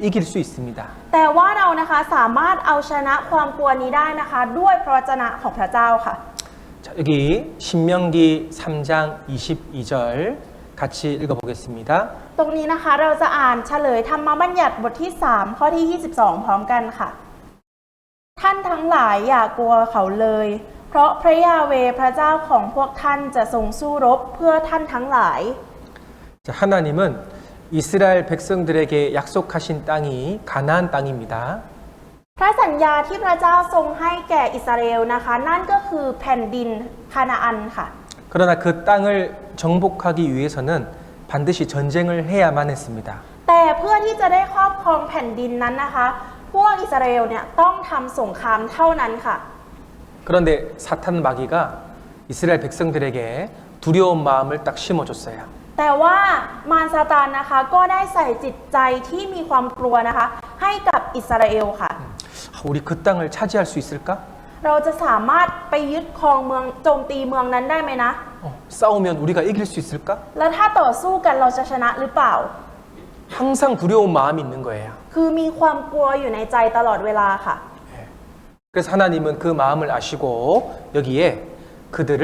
이길 수 있습니다. แต่ว่าเรานะคะสามารถเอาชนะความกลัวนี้ได้นะคะด้วยพระวจนะของพระเจ้าค่ะ 자, 여기 신명기 3장 22절 같이 읽어보겠습니다. ตรงนี้นะคะเราจะอ่านเฉลยธรรมบัญญัติบทที่3ข้อที่22พร้อมกันค่ะ ท่านทั้งหลายอย่ากลัวเขาเลย เพราะพระยาเวห์พระเจ้าของพวกท่านจะทรงสู้รบเพื่อท่านทั้งหลาย 자, 하나님은 이스라엘 백성들에게 약속하신 땅이 가나안 땅입니다. พระสัญญาที่พระเจ้าทรงให้แก่อิสราเอลนะคะนั่นก็คือแผ่นดินคานาอันค่ะ 그러나 그 땅을 정복하기 위해서는 반드시 전쟁을 해야만 했습니다. แต่เพื่อที่จะได้ครอบครองแผ่นดินนั้นนะคะพวกอิสราเอลเนี่ยต้องทำสงครามเท่านั้นค่ะ 그런데 사탄 마귀가 이스라엘 백성들에게 두려운 마음을 딱 심어줬어요. แต่ว่ามารซาตานนะคะก็ได้ใส่จิตใจที่มีความกลัวนะคะให้กับอิสราเอลค่ะ 우리 그 땅을 차지할 수 있을까? เราจะสามารถไปยึดครองเมืองโจมตีเมืองนั้นได้ไหมนะ 싸우면 우리가 이길 수 있을까? แล้วถ้าต่อสู้กันเราจะชนะหรือเปล่า 항상 두려운 마음이 있는 거예요. คือมีความกลัวอยู่ในใจตลอดเวลาค่ะ 그래서 하나님은 그 마음을 아시고 여기에 그들을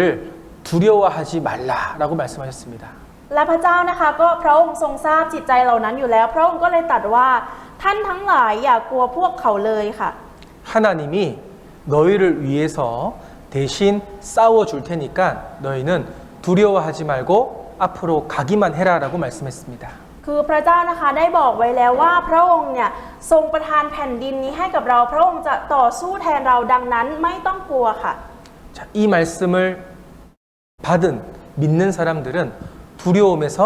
두려워하지 말라라고 말씀하셨습니다. และพระเจ้านะคะก็พระองค์ทรงทราบจิตใจเหล่านั้นอยู่แล้วพระองค์ก็เลยตรัสว่าท่านทั้งหลายอย่ากลัวพวกเขาเลยค่ะ 하나님이 너희를 위해서 대신 싸워줄 테니까 너희는 두려워하지 말고 앞으로 가기만 해라라고 말씀했습니다. คือพระเจ้านะคะได้บอกไว้แล้วว่าพระองค์เนี่ยทรงประทานแผ่นดินนี้ให้กับเราพระองค์จะต่อสู้แทนเราดังนั้นไม่ต้องกลัวค่ะ 자, 이 말씀을 받은 믿는 사람들은 두려움에서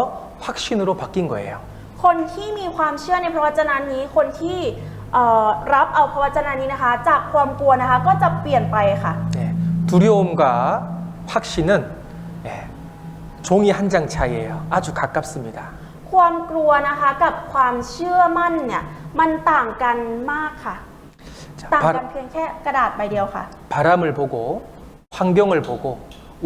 확신으로 바뀐 거예요. คนที่มีความเชื่อในพระวจนะนี้คนที่รับเอาพระวจนะนี้นะคะจากความกลัวนะคะก็จะเปลี่ยนไปค่ะ 네, 두려움과 확신은 네, 종이 한 장 차이예요. 아주 가깝습니다. ความกลัวนะคะกับความเชื่อมั่นเนี่ยมันต่างกันมากค่ะ 자, ต่างกันเพียงแค่กระดาษใบเดียวค่ะ 바람을 보고 환경을 보고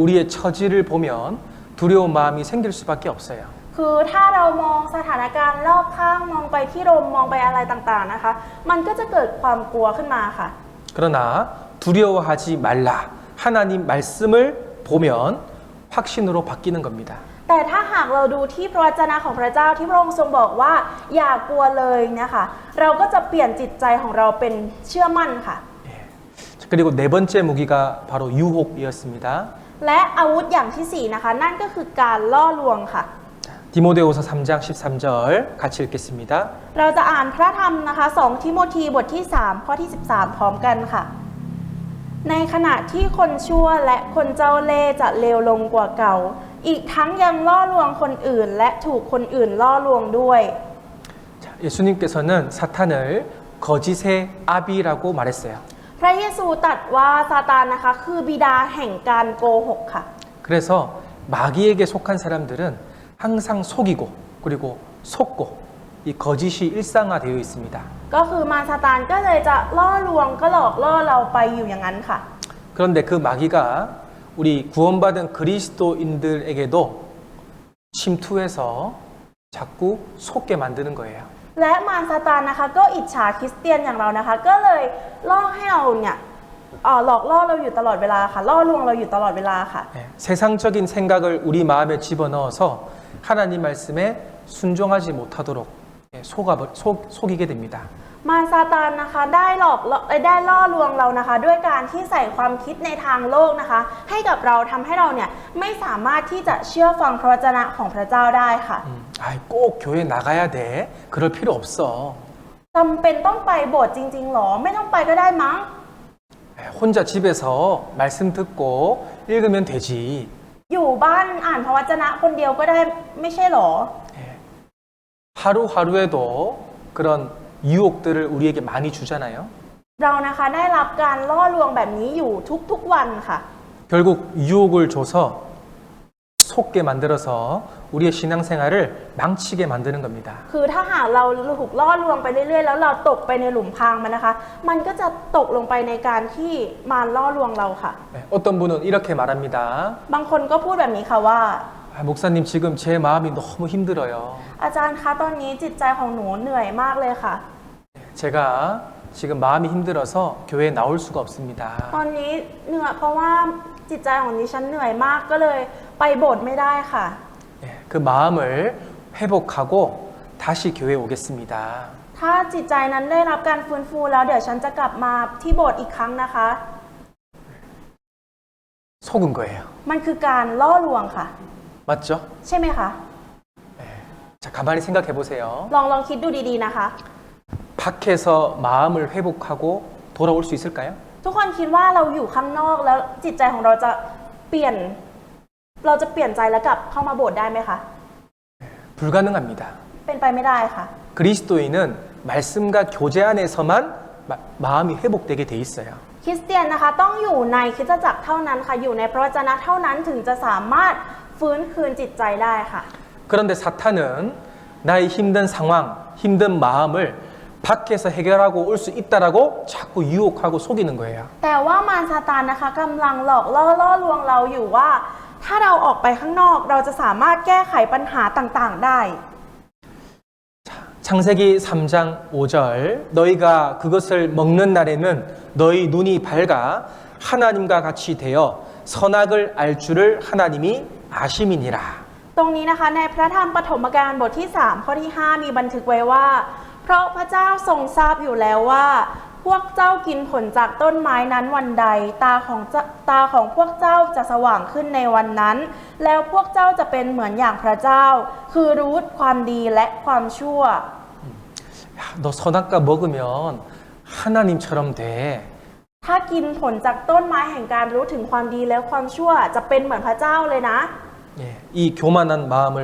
우리의 처지를 보면 두려운 마음이 생길 수밖에 없어요. คือถ้าเรามองสถานการณ์รอบข้างมองไปที่ลมมองไปอะไรต่างๆนะคะมันก็จะเกิดความกลัวขึ้นมาค่ะ 그러나 두려워하지 말라. 하나님 말씀을 보면 확신으로 바뀌는 겁니다. แต่ถ้าหากเราดูที่พระวจนะของพระเจ้าที่พระองค์ทรงบอกว่าอย่ากลัวเลยนะคะเราก็จะเปลี่ยนจิตใจของเราเป็นเชื่อมั่นค่ะ 그리고 네 번째 무기가 바로 유혹이었습니다. และอาวุธอย่างที่สี่นะคะนั่นก็คือการล่อลวงค่ะ 디모데후서 3장 13절 같이 읽겠습니다. เราจะอ่านพระธรรมนะคะ2ทิโมธีบทที่3ข้อที่13พร้อมกันค่ะ ในขณะที่คนชั่วและคนเจ้าเล่ห์จะเลวลงกว่าเก่า อีกทั้งยังล่อลวงคนอื่นและถูกคนอื่นล่อลวงด้วย 자, 예수님께서는 사탄을 거짓의 아비라고 말했어요. พระเยซูตรัสว่าซาตานนะคะคือบิดาแห่งการโกหกค่ะ 그래서 마귀에게 속한 사람들은 항상 속이고 그리고 속고 이 거짓이 일상화되어 있습니다. ก็คือมารซาตานก็เลยจะล่อลวงก็หลอกล่อเราไปอยู่อย่างนั้นค่ะ 그런데 그 마귀가 우리 구원받은 그리스도인들에게도 침투해서 자꾸 속게 만드는 거예요. และมารซาตานนะคะก็อิจฉาคริสเตียนอย่างเรานะคะก็เลยล่อให้เราเนี่ยหลอกล่อเราอยู่ตลอดเวลาค่ะล่อลวงเราอยู่ตลอดเวลาค่ะ 네, 세상적인 생각을 우리 마음에 집어넣어서 하나님 말씀에 순종하지 못하도록 속이게 됩니다. มารซาตานนะคะได้ล่อลวงเรานะคะด้วยการที่ใส่ความคิดในทางโลกนะคะให้กับเราทำให้เราเนี่ยไม่สามารถที่จะเชื่อฟังพระวจนะของพระเจ้าได้ค่ะ 꼭 교회 나가야 돼. 그럴 필요 없어. จำเป็นต้องไปโบสถ์จริงๆหรอไม่ต้องไปก็ได้มั้ง 혼자 집에서 말씀 듣고 읽으면 되지. อยู่บ้านอ่านพระวจนะคนเดียวก็ได้ไม่ใช่หรอ 하루하루에도 그런 유혹들을 우리에게 많이 주잖아요. เรานะคะได้รับการล่อลวงแบบนี้อยู่ทุกๆวันค่ะ 결국 유혹을 줘서 속게 만들어서 우리의 신앙생활을 망치게 만드는 겁니다. คือถ้าหากเราถูกล่อลวงไปเรื่อยๆแล้วเราตกไปในหลุมพรางมันนะคะมันก็จะตกลงไปในการที่มารล่อลวงเราค่ะ 어떤 분은 이렇게 말합니다. บางคนก็พูดแบบนี้ค่ะว่า 목사님 지금 제 마음이 너무 힘들어요. อาจารย์คะตอนนี้จิตใจของหนูเหนื่อยมากเลยค่ะ 제가 지금 마음이 힘들어서 교회에 나올 수가 없습니다. ตอนนี้เหนื่อยเพราะว่าจิตใจของดิฉันเหนื่อยมากก็เลยไปโบสถ์ไม่ได้ค่ะ 그 마음을 회복하고 다시 교회에 오겠습니다. ถ้าจิตใจนั้นได้รับการฟื้นฟูแล้วเดี๋ยวฉันจะกลับมาที่โบสถ์อีกครั้งนะคะ 속은 거예요. มันคือการล่อลวงค่ะ 맞죠? ใช่ไหมคะ 자, 가만히 생각해 보세요. ลองคิดดูดีๆนะคะ 밖에서 마음을 회복하고 돌아올 수 있을까요? ทุกคนคิดว่าเราอยู่ข้างนอกแล้วจิตใจของเราจะเปลี่ยนใจแล้วกลับเข้ามาโบสถ์ได้ไหมคะ 불가능합니다. เป็นไปไม่ได้ค่ะ 그리스도인은 말씀과 교제 안에서만 마음이 회복되게 돼 있어요. คริสเตียนนะคะต้องอยู่ในคริสตจักรเท่านั้นค่ะอยู่ในพระวจนะเท่านั้นถึงจะสามารถฟื้นคืนจิตใจได้ค่ะ 그런데 사탄은 나의 힘든 상황, 힘든 마음을 밖에서 해결하고 올 수 있다라고 자꾸 유혹하고 속이는 거예요. แต่ว่ามารซาตานนะคะกำลังหลอกล่อลวงเราอยู่ว่า ถ้าเราออกไปข้างนอกเราจะสามารถแก้ไขปัญหาต่างๆได้ 창세기 3장 5절 너희가 그것을 먹는 날에는 너희 눈이 밝아 하나님과 같이 되어 선악을 알 줄을 하나님이 아심이니라. ตรงนี้นะคะในพระธรรมปฐมกาลบทที่3ข้อที่5มีบันทึกไว้ว่าเพราะพระเจ้าทรงทราบอยู่แล้วว่าพ วกเจ้ากินผลจากต้นไม้นั้นวันใดตาของพวกเจ้าจะสว่างขึ้นในวันนั้น แล้วพวกเจ้าจะเป็นเหมือนอย่างพระเจ้า คือรู้ความดีและความชั่ว 야, 너 선악과 먹으면 하나님처럼 돼. ถ้ากินผลจากต้นไม้แห่งการรู้ถึงความดีและความชั่วจะเป็นเหมือนพระเจ้าเลยนะ 예, 이 교만한 마음을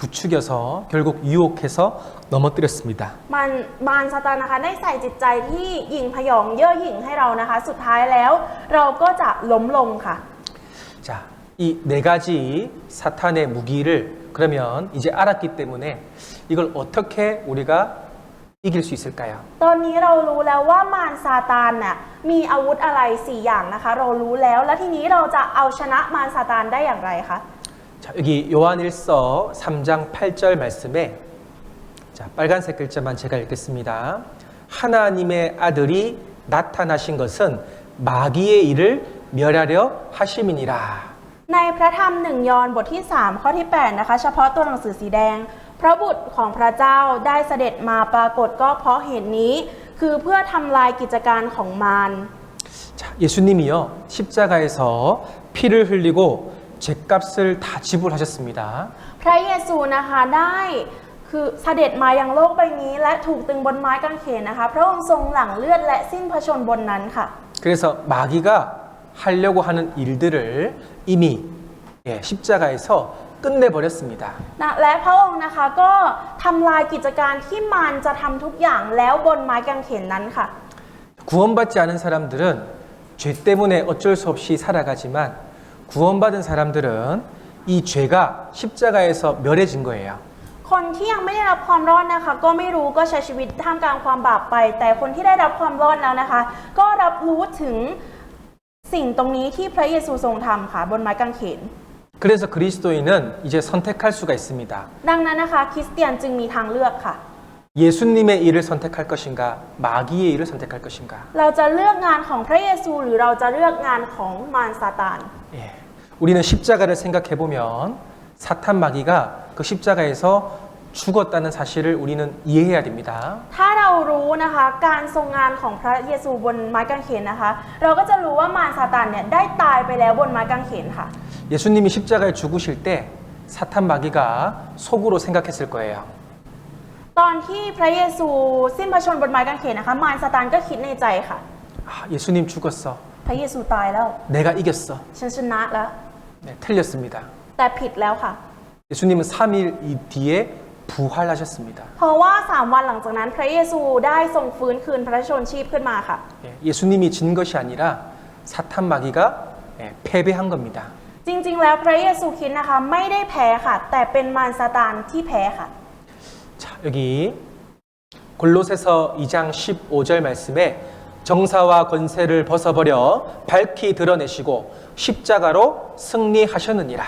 부추겨서 결국 유혹해서 넘어뜨렸습니다. มารซาตานนะคะได้ใส่จิตใจที่หยิ่งพยองเย่อหยิ่งให้เรานะคะ สุดท้ายแล้วเราก็จะล้มลงค่ะ 자, 이 네 가지 사탄의 무기를 그러면 이제 알았기 때문에 이걸 어떻게 우리가 이길 수 있을까요? ตอนนี้เรารู้แล้วว่ามารซาตานน่ะมีอาวุธอะไร4อย่างนะคะ เรารู้แล้วและทีนี้เราจะเอาชนะมารซาตานได้อย่างไรคะ 자, 여기 요한일서 3장 8절 말씀에 자, 빨간색 글자만 제가 읽겠습니다. 하나님의 아들이 나타나신 것은 마귀의 일을 멸하려 하심이니라. ในพระธรรม1 ยอห์นบทที่3ข้อที่8นะคะเฉพาะตัวหนังสือสีแดงพระบุตรของพระเจ้าได้เสด็จมาปรากฏก็เพราะเหตุนี้คือเพื่อทำลายกิจการของมาร 자, 예수님이요 십자가에서 피를 흘리고 죄값을 다 지불하셨습니다. พระเยซูนะคะได้คือเสด็จมายังโลกใบนี้และถูกตึงบนไม้กางเขนนะคะพระองค์ทรงหลั่งเลือดและสิ้นพระชนม์บนนั้นค่ะ 그래서 마귀가 하려고 하는 일들을 이미 십자가에서 끝내버렸습니다. นะและพระองค์นะคะก็ทำลายกิจการที่มารจะทำทุกอย่างแล้วบนไม้กางเขนนั้นค่ะ 구원받지 않은 사람들은 죄 때문에 어쩔 수 없이 살아가지만 구원받은 사람들은 이 죄가 십자가에서 멸해진 거예요. คนที่ยังไม่ได้รับความรอดนะคะ ก็ไม่รู้ก็ใช้ชีวิตท่ามกลางความบาปไป แต่คนที่ได้รับความรอดแล้วนะคะ ก็รับรู้ถึงสิ่งตรงนี้ที่พระเยซูทรงทำค่ะบนไม้กางเขน 그래서 그리스도인은 이제 선택할 수가 있습니다. ดังนั้นนะคะคริสเตียนจึงมีทางเลือกค่ะ 예수님의 일을 선택할 것인가 마귀의 일을 선택할 것인가. เราจะเลือกงานของพระเยซูหรือเราจะเลือกงานของมารซาตาน 예, 우리는 십자가를 생각해 보면 사탄 마귀가 그 십자가에서 죽었다는 사실을 우리는 이해해야 됩니다. ถ้าเรารู้นะคะการทรงงานของพระเยซูบนไม้กางเขนนะคะ เราก็จะรู้ว่ามารซาตานเนี่ยได้ตายไปแล้วบนไม้กางเขนค่ะ 예수님이 십자가에 죽으실 때 사탄 마귀가 속으로 생각했을 거예요. ตอนที่พระเยซูสิ้นพระชนม์บนไม้กางเขนนะคะมารซาตานก็คิดในใจค่ะ 아, 예수님 죽었어. พระเยซูตายแล้ว 내가 이겼어. ฉันชนะแล้ว 네, 틀렸습니다. แต่ผิดแล้วค่ะ 예수님은 3일 뒤에 부활하셨습니다. เพราะว่า3 วันหลังจากนั้นพระเยซูได้ทรงฟื้นคืนพระชนชีพขึ้นมาค่ะ 예, 예수님이 진 것이 아니라 사탄 마귀가 패배한 겁니다. จริงๆ แล้วพระเยซูคริสต์นะคะไม่ได้แพ้ค่ะ แต่เป็นมารซาตานที่แพ้ค่ะ 자, 여기 골로새서 2장 15절 말씀에 정사와 권세를 벗어버려 밝히 드러내시고 십자가로 승리하셨느니라.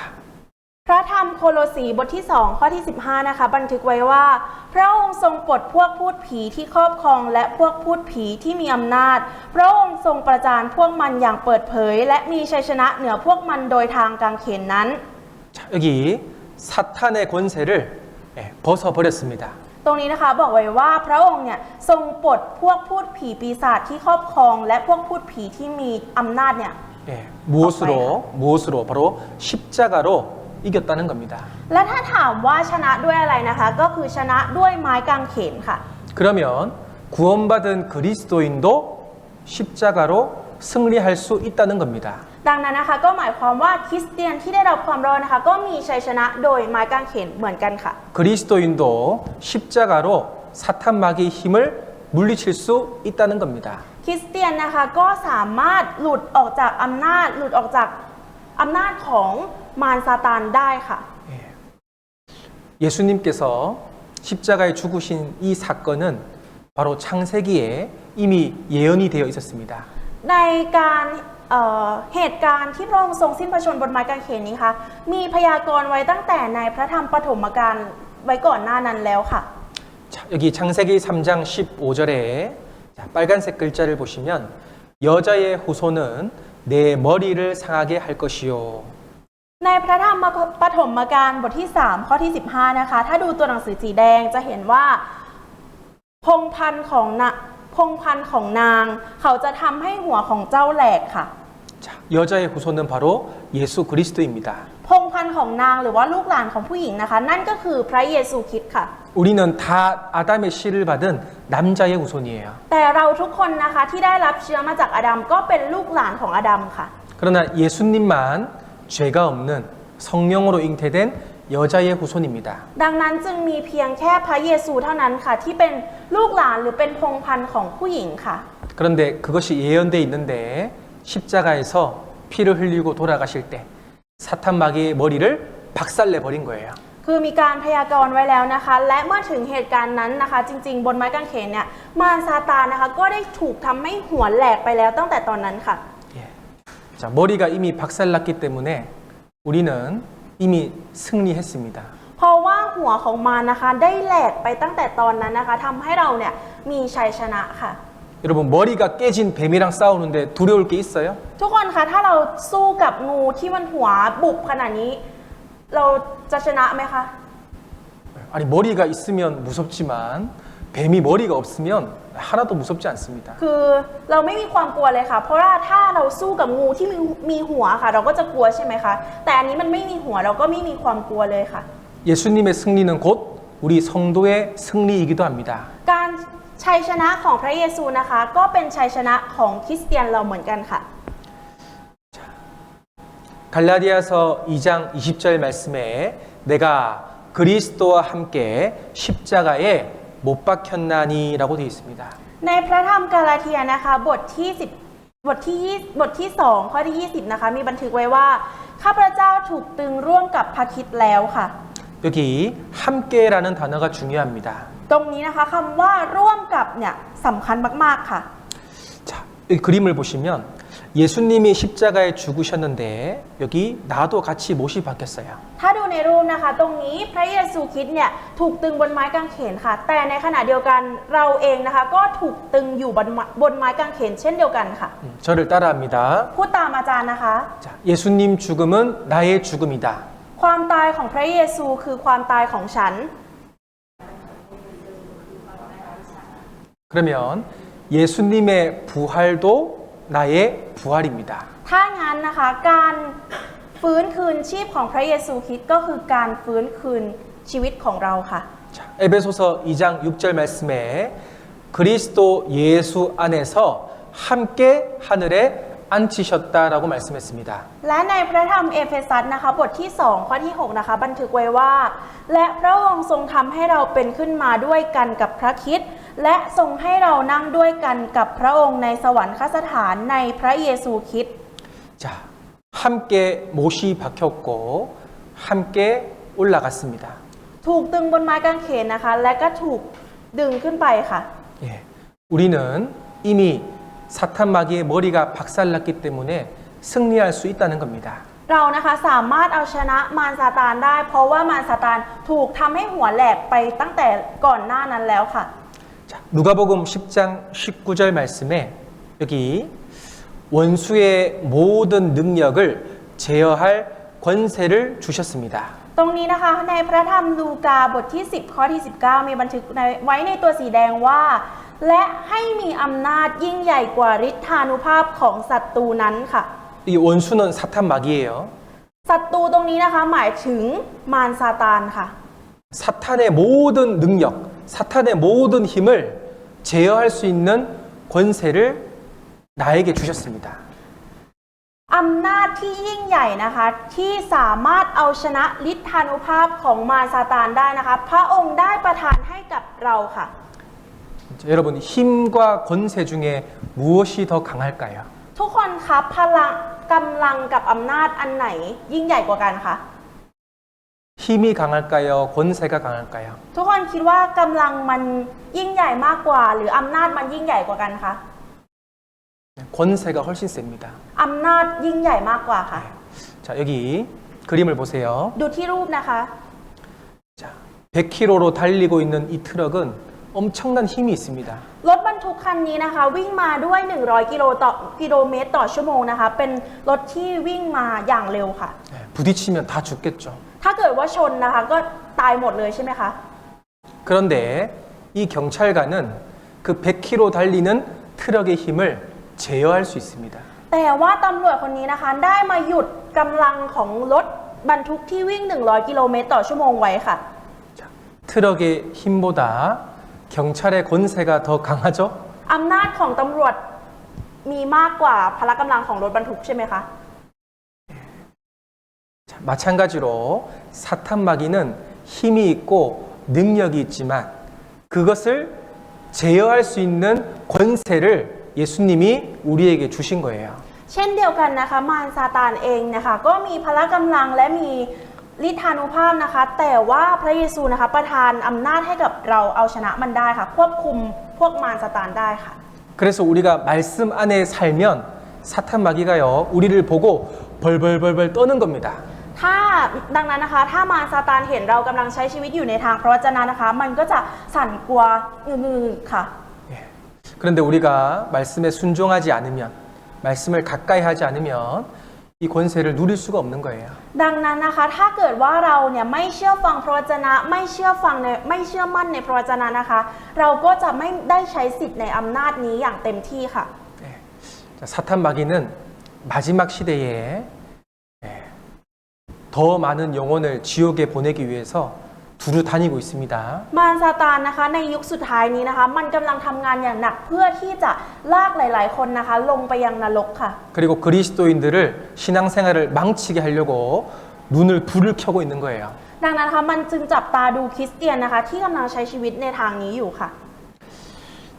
พระธรรมโคโลสีบทที่2ข้อที่15นะคะบันทึกไว้ว่าพระองค์ทรงปลดพวกพูดผีที่ครอบครองและพวกพูดผีที่มีอำนาจพระองค์ทรงประจานพวกมันอย่างเปิดเผยและมีชัยชนะเหนือพวกมันโดยทางกางเขนนั้น 자, 여기 사탄의 권세를 벗어버렸습니다. ตรงนี้นะคะบอกไว้ว่าพระองค์เนี่ยทรงปลดพวกพูดผีปีศาจที่ครอบครองและพวกพูดผีที่มีอำนาจเนี่ย 무엇으로 바로 십자가로 이겼다는 겁니다. และถ้าถามว่าชนะด้วยอะไรนะคะ ก็คือชนะด้วยไม้กางเขนค่ะ 그러면 구원받은 그리스도인도 십자가로 승리할 수 있다는 겁니다. ดังนั้นนะคะก็หมายความว่าคริสเตียนที่ได้รับความรอดนะคะก็มีชัยชนะโดยไม้กางเขนเหมือนกันค่ะ 그리스도인도 십자가로 사탄 마귀의 힘을 물리칠 수 있다는 겁니다. คริสเตียนนะคะก็สามารถหลุดออกจากอำนาจของมารซาตานได้ค่ะ 예수님께서 십자가에 죽으신 이 사건은 바로 창세기에 이미 예언이 되어 있었습니다. ในการเหตุการณ์ที่พระองค์ทรงสิ้นพระชนม์บนไม้กางเขนนี้ค่ะมีพยากรณ์ไว้ตั้งแต่ในพระธรรมปฐมกาลไว้ก่อนหน้านั้นแล้วค่ะ 자, 여기 창세기 3장 15절에 자, 빨간색 글자를 보시면 여자의 후손은 내 머리를 상하게 할 것이요. ในพระธรรมปฐมกาลบทที่3ข้อที่15นะคะถ้าดูตัวหนังสือสีแดงจะเห็นว่าพงศ์พันธุ์ พงศ์พันธุ์ของนาง เขาจะทำให้หัวของเจ้าแหลกค่ะ 자, 여자의 후손은 바로 예수 그리스도입니다. พงศ์พันธุ์ของนางหรือว่าลูกหลานของผู้หญิงนะคะ นั่นก็คือพระเยซูคริสต์ค่ะ 우리는 다 아담의 씨를 받은 남자의 후손이에요. แต่เราทุกคนนะคะที่ได้รับเชื้อมาจากอาดัมก็เป็นลูกหลานของอาดัมค่ะ 그러나 예수님만 죄가 없는 성령으로 잉태된 여자의 후손입니다. ดังนั้นจึงมีเพียงแค่พระเยซูเท่านั้นค่ะ ที่เป็นลูกหลานหรือเป็นพงศ์พันธุ์ของผู้หญิงค่ะ 그런데 그것이 예언돼 있는데 십자가에서 피를 흘리고 돌아가실 때 사탄 마귀의 머리를 박살내 버린 거예요. คือมีการพยากรณ์ไว้แล้วนะคะ และเมื่อถึงเหตุการณ์นั้นนะคะ จริงๆ บนไม้กางเขนเนี่ยมารซาตานนะคะก็ได้ถูกทำให้หัวแหลกไปแล้วตั้งแต่ตอนนั้นค่ะ 예. 자, 머리가 이미 박살났기 때문에 우리는 이미 승리했습니다. เพราะว่าหัวของมารนะคะได้แหลกไปตั้งแต่ตอนนั้นนะคะทำให้เราเนี่ยมีชัยชนะค่ะ 여러분 머리가 깨진 뱀이랑 싸우는데 두려울 게 있어요? ทุกคนคะถ้าเราสู้กับงูที่มันหัวบุบขนาดนี้ เราจะชนะไหมคะ 아니 머리가 있으면 무섭지만 뱀이 머리가 없으면 하나도 무섭지 않습니다. คือเราไม่มีความกลัวเลยค่ะ เพราะว่าถ้าเราสู้กับงูที่มีหัวค่ะ เราก็จะกลัวใช่ไหมคะแต่อันนี้มันไม่มีหัวเราก็ไม่มีความกลัวเลยค่ะ 예수님의 승리는 곧 우리 성도의 승리이기도 합니다. การชัยชนะของพระเยซูนะคะ ก็เป็นชัยชนะของคริสเตียนเราเหมือนกันค่ะ 갈라디아서 2장 20절 말씀에 내가 그리스도와 함께 십자가에 못 박혔나니라고 되어 있습니다. ในพระธรรมกาลาเทียนะคะบทที่2ข้อที่20นะคะมีบันทึกไว้ว่าข้าพเจ้าถูกตึงร่วมกับพระคริสต์แล้วค่ะ 여기 함께라는 단어가 중요합니다. ตรงนี้นะคะคำว่าร่วมกับเนี่ยสำคัญมากๆค่ะ 자, 이 그림을 보시면 예수님이 십자가에 죽으셨는데 여기 나도 같이 못이 박혔어요. ถ้าดูในรูปนะคะตรงนี้พระเยซูคริสต์เนี่ยถูกตึงบนไม้กางเขนค่ะ แต่ในขณะเดียวกันเราเองนะคะก็ถูกตึงอยู่บนไม้กางเขนเช่นเดียวกันค่ะ 저를 따라합니다. พูดตามอาจารย์นะคะ 자, 예수님 죽음은 나의 죽음이다. ความตายของพระเยซูคือความตายของฉัน 그러면 예수님의 부활도 나의 부활입니다. ถ้างั้นนะคะการฟื้นคืนชีพของพระเยซูคริสต์ก็คือการฟื้นคืนชีวิตของเราค่ะ 자, 에베소서 2장 6절 말씀에 그리스도 예수 안에서 함께 하늘에 앉히셨다라고 말씀했습니다. และในพระธรรมเอเฟซัสนะคะบทที่2ข้อที่6นะคะบันทึกไว้ว่า และพระองค์ทรงทำให้เราเป็นขึ้นมาด้วยกันกับพระคริสต์และทรงให้เรานั่งด้วยกันกับพระองค์ในสวรรคสถานในพระเยซูคริสต์ 자, 함께 못이 박혔고 함께 올라갔습니다. ถูกตึงบนไม้กางเขนนะคะและก็ถูกดึงขึ้นไปค่ะ 예, 우리는 이미 사탄 마귀의 머리가 박살났기 때문에 승리할 수 있다는 겁니다. เรานะคะสามารถเอาชนะมารซาตานได้ เพราะว่ามารซาตานถูกทำให้หัวแหลกไปตั้งแต่ก่อนหน้านั้นแล้วค่ะ 자, 누가복음 10장 19절 말씀에 여기 원수의 모든 능력을 제어할 권세를 주셨습니다. ตรงนี้นะคะในพระธรรมลูกาบทที่10ข้อที่19มีบันทึกไว้ในตัวสีแดงว่า และให้มีอำนาจยิ่งใหญ่กว่าฤทธานุภาพของศัตรูนั้นค่ะ 이 원수는 사탄 마귀예요. ศัตรูตรงนี้นะคะหมายถึงมารซาตานค่ะ 사탄의 모든 능력, 사탄의 모든 힘을 제어할 수 있는 권세를 나에게 주셨습니다. อำนาจที่ยิ่งใหญ่นะคะที่สามารถเอาชนะฤทธานุภาพของมารซาตานได้นะคะพระองค์ได้ประทานให้กับเราค่ะ 자, 여러분 힘과 권세 중에 무엇이 더 강할까요? ทุกคนคะพลังกำลังกับอำนาจอันไหนยิ่งใหญ่กว่ากันคะ 힘이 강할까요? 권세가 강할까요? ทุกคนคิดว่ากำลังมันยิ่งใหญ่มากกว่า หรืออำนาจมันยิ่งใหญ่กว่ากันคะ 권세가 훨씬 셉니다. อำนาจยิ่งใหญ่มากกว่าค่ะ 자, 여기 그림을 보세요. ดูที่รูปนะคะ 자, 100km로 달리고 있는 이 트럭은 엄청난 힘이 있습니다. รถบรรทุกคันนี้นะคะวิ่งมาด้วย100กิโลเมตรต่อชั่วโมงนะคะเป็นรถที่วิ่งมาอย่างเร็วค่ะ 네, 부딪히면 다 죽겠죠. ถ้าเกิดว่าชนนะคะก็ตายหมดเลยใช่ไหมคะ 그런데 이 경찰관은 그 그 100km 달리는 트럭의 힘을 제어할 수 있습니다. แต่ว่าตำรวจคนนี้นะคะได้มาหยุดกำลังของรถบรรทุกที่วิ่ง 100 กิโลเมตรต่อชั่วโมงไว้ค่ะ 자, 트럭의 힘보다 경찰의 권세가 더 강하죠? อำนาจของตำรวจมีมากกว่าพละกำลังของรถบรรทุกใช่ไหมคะ 자, 마찬가지로 사탄 마귀는 힘이 있고 능력이 있지만 그것을 제어할 수 있는 권세를 예수님이 우리에게 주신 거예요. เช่นเดียวกันนะคะมารซาตานเองนะคะก็มีพละกำลังและมีฤทธานุภาพนะคะ แต่ว่าพระเยซูนะคะประทานอำนาจให้กับเราเอาชนะมันได้ค่ะควบคุมพวกมารซาตานได้ค่ะ 그래서 우리가 말씀 안에 살면 사탄 마귀가요 우리를 보고 벌벌벌벌 떠는 겁니다. ถ้าดังนั้นนะคะถ้ามารซาตานเห็นเรากำลังใช้ชีวิตอยู่ในทางพระวจนะนะคะ มันก็จะสั่นกลัวงือๆค่ะ 예. 그런데 우리가 말씀에 순종하지 않으면 말씀을 가까이 하지 않으면 이 권세를 누릴 수가 없는 거예요. ดังนั้นนะคะถ้าเกิดว่าเราเนี่ยไม่เชื่อฟังพระวจนะไม่เชื่อมั่นในพระวจนะนะคะ เราก็จะไม่ได้ใช้สิทธิ์ในอำนาจนี้อย่างเต็มที่ค่ะ 예. 자, 사탄 마귀는 마지막 시대에 예, 더 많은 영혼을 지옥에 보내기 위해서 두루 다니고 있습니다. มารซาตานนะคะในยุคสุดท้ายนี้นะคะมันกำลังทำงานอย่างหนักเพื่อที่จะลากหลาย ๆ คนนะคะลงไปยังนรกค่ะ 그리고 그리스도인들을 신앙생활을 망치게 하려고 눈을 불을 켜고 있는 거예요. ดังนั้นนะคะมันจึงจับตาดูคริสเตียนนะคะที่กำลังใช้ชีวิตในทางนี้อยู่ค่ะ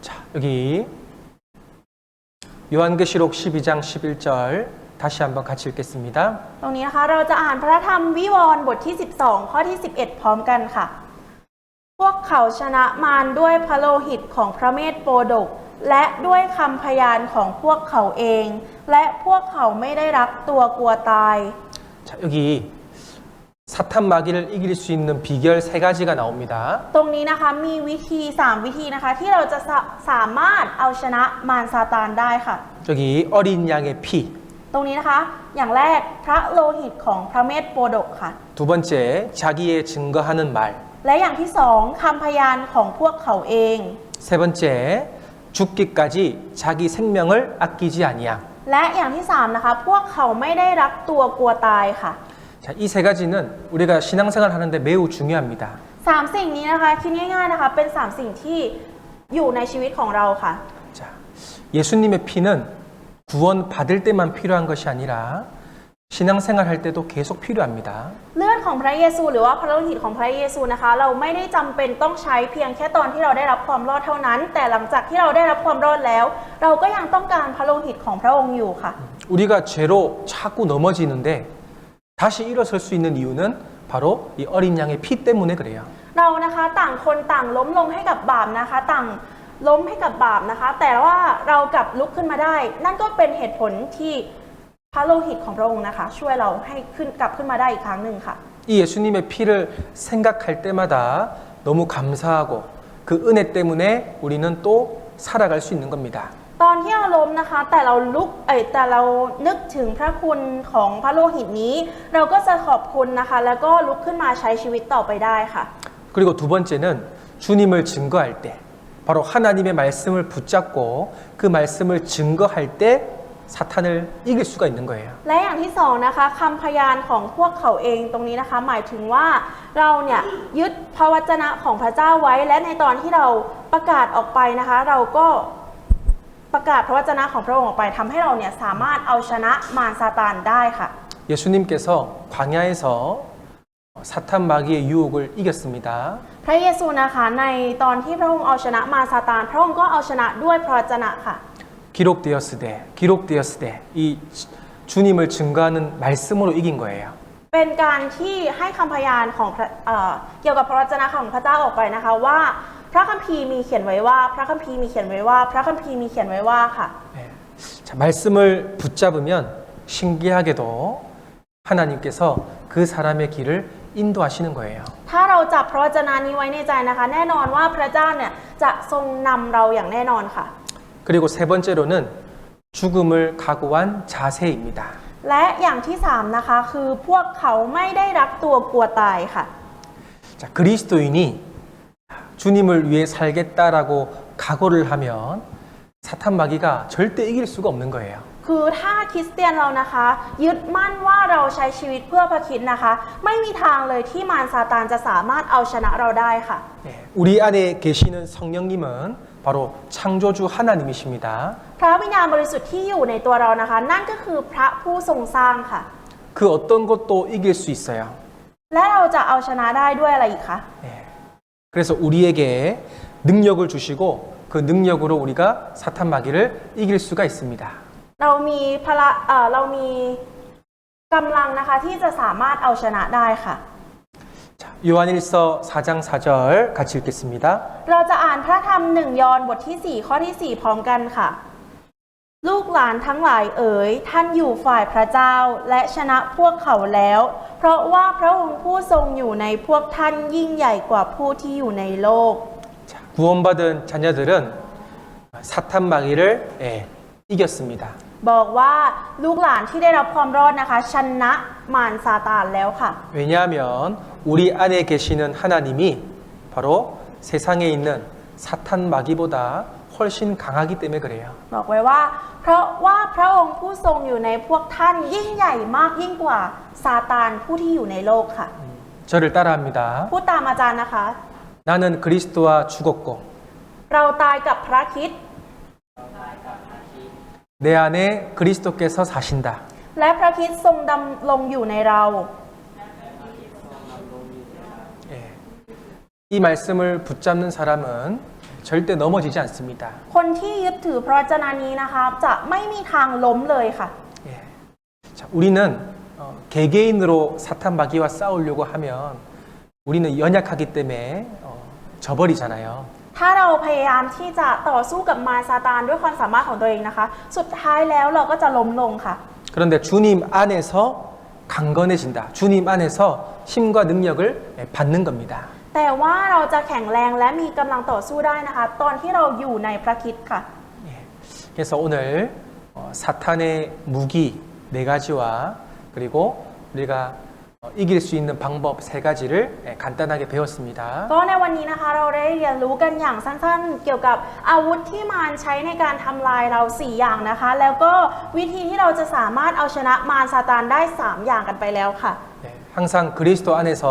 자, 여기 요한계시록 12장 11절 다시 한번 같이 읽겠습니다. ตรงนี้นะคะเราจะอ่านพระธรรมวิวรณ์บทที่ 12 ข้อที่ 11 พร้อมกันค่ะ พวกเขาชนะมารด้วยพระโลหิตของพระเมธโปดกและด้วยคำพยานของพวกเขาเอง และพวกเขาไม่ได้รักตัวกลัวตาย 자, 여기 사탄 마귀를 이길 수 있는 비결 세 가지가 나옵니다. ตรงนี้นะคะมีวิธี3วิธีนะคะที่เราจะสามารถเอาชนะมารซาตานได้ค่ะ 여기 어린 양의 피, ตรงนี้นะคะอย่างแรกพระโลหิตของพระเมธโปดกค่ะ 두 번째 자기의 증거하는 말, และอย่างที่สองคำพยานของพวกเขาเอง 세 번째 죽기까지 자기 생명을 아끼지 아니함. และอย่างที่สามนะคะพวกเขาไม่ได้รักตัวกลัวตายค่ะ 자, 이 세 가지는 우리가 신앙생활 하는데 매우 중요합니다. สามสิ่งนี้นะคะคิดง่ายๆนะคะเป็นสามสิ่งที่อยู่ในชีวิตของเราค่ะ 자, 예수님의 피는 구원 받을 때만 필요한 것이 아니라 신앙생활 할 때도 계속 필요합니다. เลือดของพระเยซูหรือว่าพระโลหิตของพระเยซูนะคะ เราไม่ได้จำเป็นต้องใช้เพียงแค่ตอนที่เราได้รับความรอดเท่านั้น แต่หลังจากที่เราได้รับความรอดแล้ว เราก็ยังต้องการพระโลหิตของพระองค์อยู่ค่ะ 우리가 죄로 자꾸 넘어지는데 다시 일어설 수 있는 이유는 바로 이 어린 양의 피 때문에 그래요. เรานะคะต่างคนต่างล้มลงให้กับบาปนะคะต่างล้มให้กับบาปนะคะ แต่ว่าเรากลับลุกขึ้นมาได้ นั่นก็เป็นเหตุผลที่พระโลหิตของพระองค์นะคะ ช่วยเราให้กลับขึ้นมาได้อีกครั้งหนึ่งค่ะ 이 예수님의 피를 생각할 때마다 너무 감사하고 그 은혜 때문에 우리는 또 살아갈 수 있는 겁니다. ตอนที่เราล้มนะคะแต่เรานึกถึงพระคุณของพระโลหิตนี้ เราก็จะขอบคุณนะคะ แล้วก็ลุกขึ้นมาใช้ชีวิตต่อไปได้ค่ะ 그리고 두 번째는 주님을 증거할 때 바로 하나님의 말씀을 붙잡고 그 말씀을 증거할 때 사탄을 이길 수가 있는 거예요. และอย่างที่สองนะคะคำพยานของพวกเขาเองตรงนี้นะคะ หมายถึงว่าเราเนี่ยยึดพระวจนะของพระเจ้าไว้ และในตอนที่เราประกาศออกไปนะคะ เราก็ประกาศพระวจนะของพระองค์ออกไปทำให้เราเนี่ยสามารถเอาชนะมารซาตานได้ค่ะ 예수님께서 광야에서 사탄 마귀의 유혹을 이겼습니다. พระเยซูนะคะในตอนที่พระองค์เอาชนะมารซาตานพระองค์ก็เอาชนะด้วยพระวจนะค่ะ 기록되었으되 이 주님을 증거하는 말씀으로 이긴 거예요. เป็นการที่ให้คำพยานของเกี่ยวกับพระวจนะของพระเจ้าออกไปนะคะว่าพระคัมภีร์มีเขียนไว้ว่าพระคัมภีร์มีเขียนไว้ว่าพระคัมภีร์มีเขียนไว้ว่าค่ะ 네. 자, 말씀을 붙잡으면 신기하게도 하나님께서 그 사람의 길을 인도하시는 거예요. ถ้าเราจับพระวจนะนี้ไว้ในใจนะคะ แน่นอนว่าพระเจ้าเนี่ยจะทรงนำเราอย่างแน่นอนค่ะ 그리고 세 번째로는 죽음을 각오한 자세입니다. และอย่างที่สามนะคะคือพวกเขาไม่ได้รักตัวกลัวตายค่ะ 자, 그리스도인이 주님을 위해 살겠다라고 각오를 하면 사탄 마귀가 절대 이길 수가 없는 거예요. คือถ้าคริสเตียนเรานะคะ ยึดมั่นว่าเราใช้ชีวิตเพื่อพระคริสต์นะคะ ไม่มีทางเลยที่มารซาตานจะสามารถเอาชนะเราได้ค่ะ 예, 우리 안에 계시는 성령님은 바로 창조주 하나님이십니다. พระวิญญาณบริสุทธิ์ที่อยู่ในตัวเรานะคะ นั่นก็คือพระผู้ทรงสร้างค่ะ 그 어떤 것도 이길 수 있어요. และเราจะเอาชนะได้ด้วยอะไรอีกคะ 예, 그래서 우리에게 능력을 주시고 그 능력으로 우리가 사탄 마귀를 이길 수가 있습니다. เรามีเรามีกำลังนะคะที่จะสามารถเอาชนะได้ค่ะ 자, 요한일서 4장 4절 같이 읽겠습니다. เราจะอ่านพระธรรม1 ยอห์นบทที่ 4 ข้อที่ 4 พร้อมกันค่ะ ลูกหลานทั้งหลายเอ๋ยท่านอยู่ฝ่ายพระเจ้าและชนะพวกเขาแล้ว เพราะว่าพระองค์ผู้ทรงอยู่ในพวกท่านยิ่งใหญ่กว่าผู้ที่อยู่ในโลก 자, 구원받은 자녀들은 사탄 마귀를 이겼습니다. บอกว่าลูกหลานที่ได้รับความรอดนะคะชนะมารซาตานแล้วค่ะ 왜냐하면 우리 안에 계시는 하나님이 바로 세상에 있는 사탄 마귀보다 훨씬 강하기 때문에 그래요. บอกไว้ว่าเพราะว่าพระองค์ผู้ทรงอยู่ในพวกท่านยิ่งใหญ่มากยิ่งกว่าซาตานผู้ที่อยู่ในโลกค่ะ 저를 따라합니다. พูดตามอาจารย์นะคะ 나는 그리스도와 죽었고 เราตายกับพระคริสต์ 내 안에 그리스도께서 사신다. และพระคริสต์ทรงดำรงอยู่ในเรา 예. 이 말씀을 붙잡는 사람은 절대 넘어지지 않습니다. คนที่ยึดถือพระวจนะนี้นะคะจะไม่มีทางล้มเลยค่ะ 예. 자, 우리는 개개인으로 사탄 마귀와 싸우려고 하면 우리는 연약하기 때문에 져버리잖아요. ถ้าเราพยายามที่จะต่อสู้กับมารซาตานด้วยความสามารถของตัวเองนะคะ สุดท้ายแล้วเราก็จะล้มลงค่ะ 그런데 주님 안에서 강건해진다. 주님 안에서 힘과 능력을 받는 겁니다. แต่ว่าเราจะแข็งแรงและมีกำลังต่อสู้ได้นะคะ ตอนที่เราอยู่ในพระคริสต์ค่ะ 예. 그래서 오늘 사탄의 무기 4가지와 그리고 우리가 이길 수 있는 방법 3가지를 간단하게 배웠습니다. ก็ในวันนี้นะคะเราได้เรียนรู้กันอย่างสั้นๆ เกี่ยวกับอาวุธที่มารใช้ในการทำลายเรา 4 อย่างนะคะ แล้วก็วิธีที่เราจะสามารถเอาชนะมารซาตานได้ 3 อย่างกันไปแล้วค่ะ 네, 항상 그리스도 안에서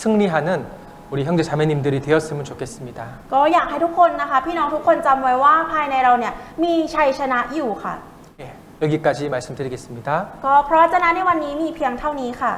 승리하는 우리 형제 자매님들이 되었으면 좋겠습니다. ก็อยากให้ทุกคนนะคะ พี่น้องทุกคนจำไว้ว่าภายในเราเนี่ยมีชัยชนะอยู่ค่ะ 예, 여기까지 말씀드리겠습니다. ก็เพราะฉะนั้นในวันนี้มีเพียงเท่านี้ค่ะ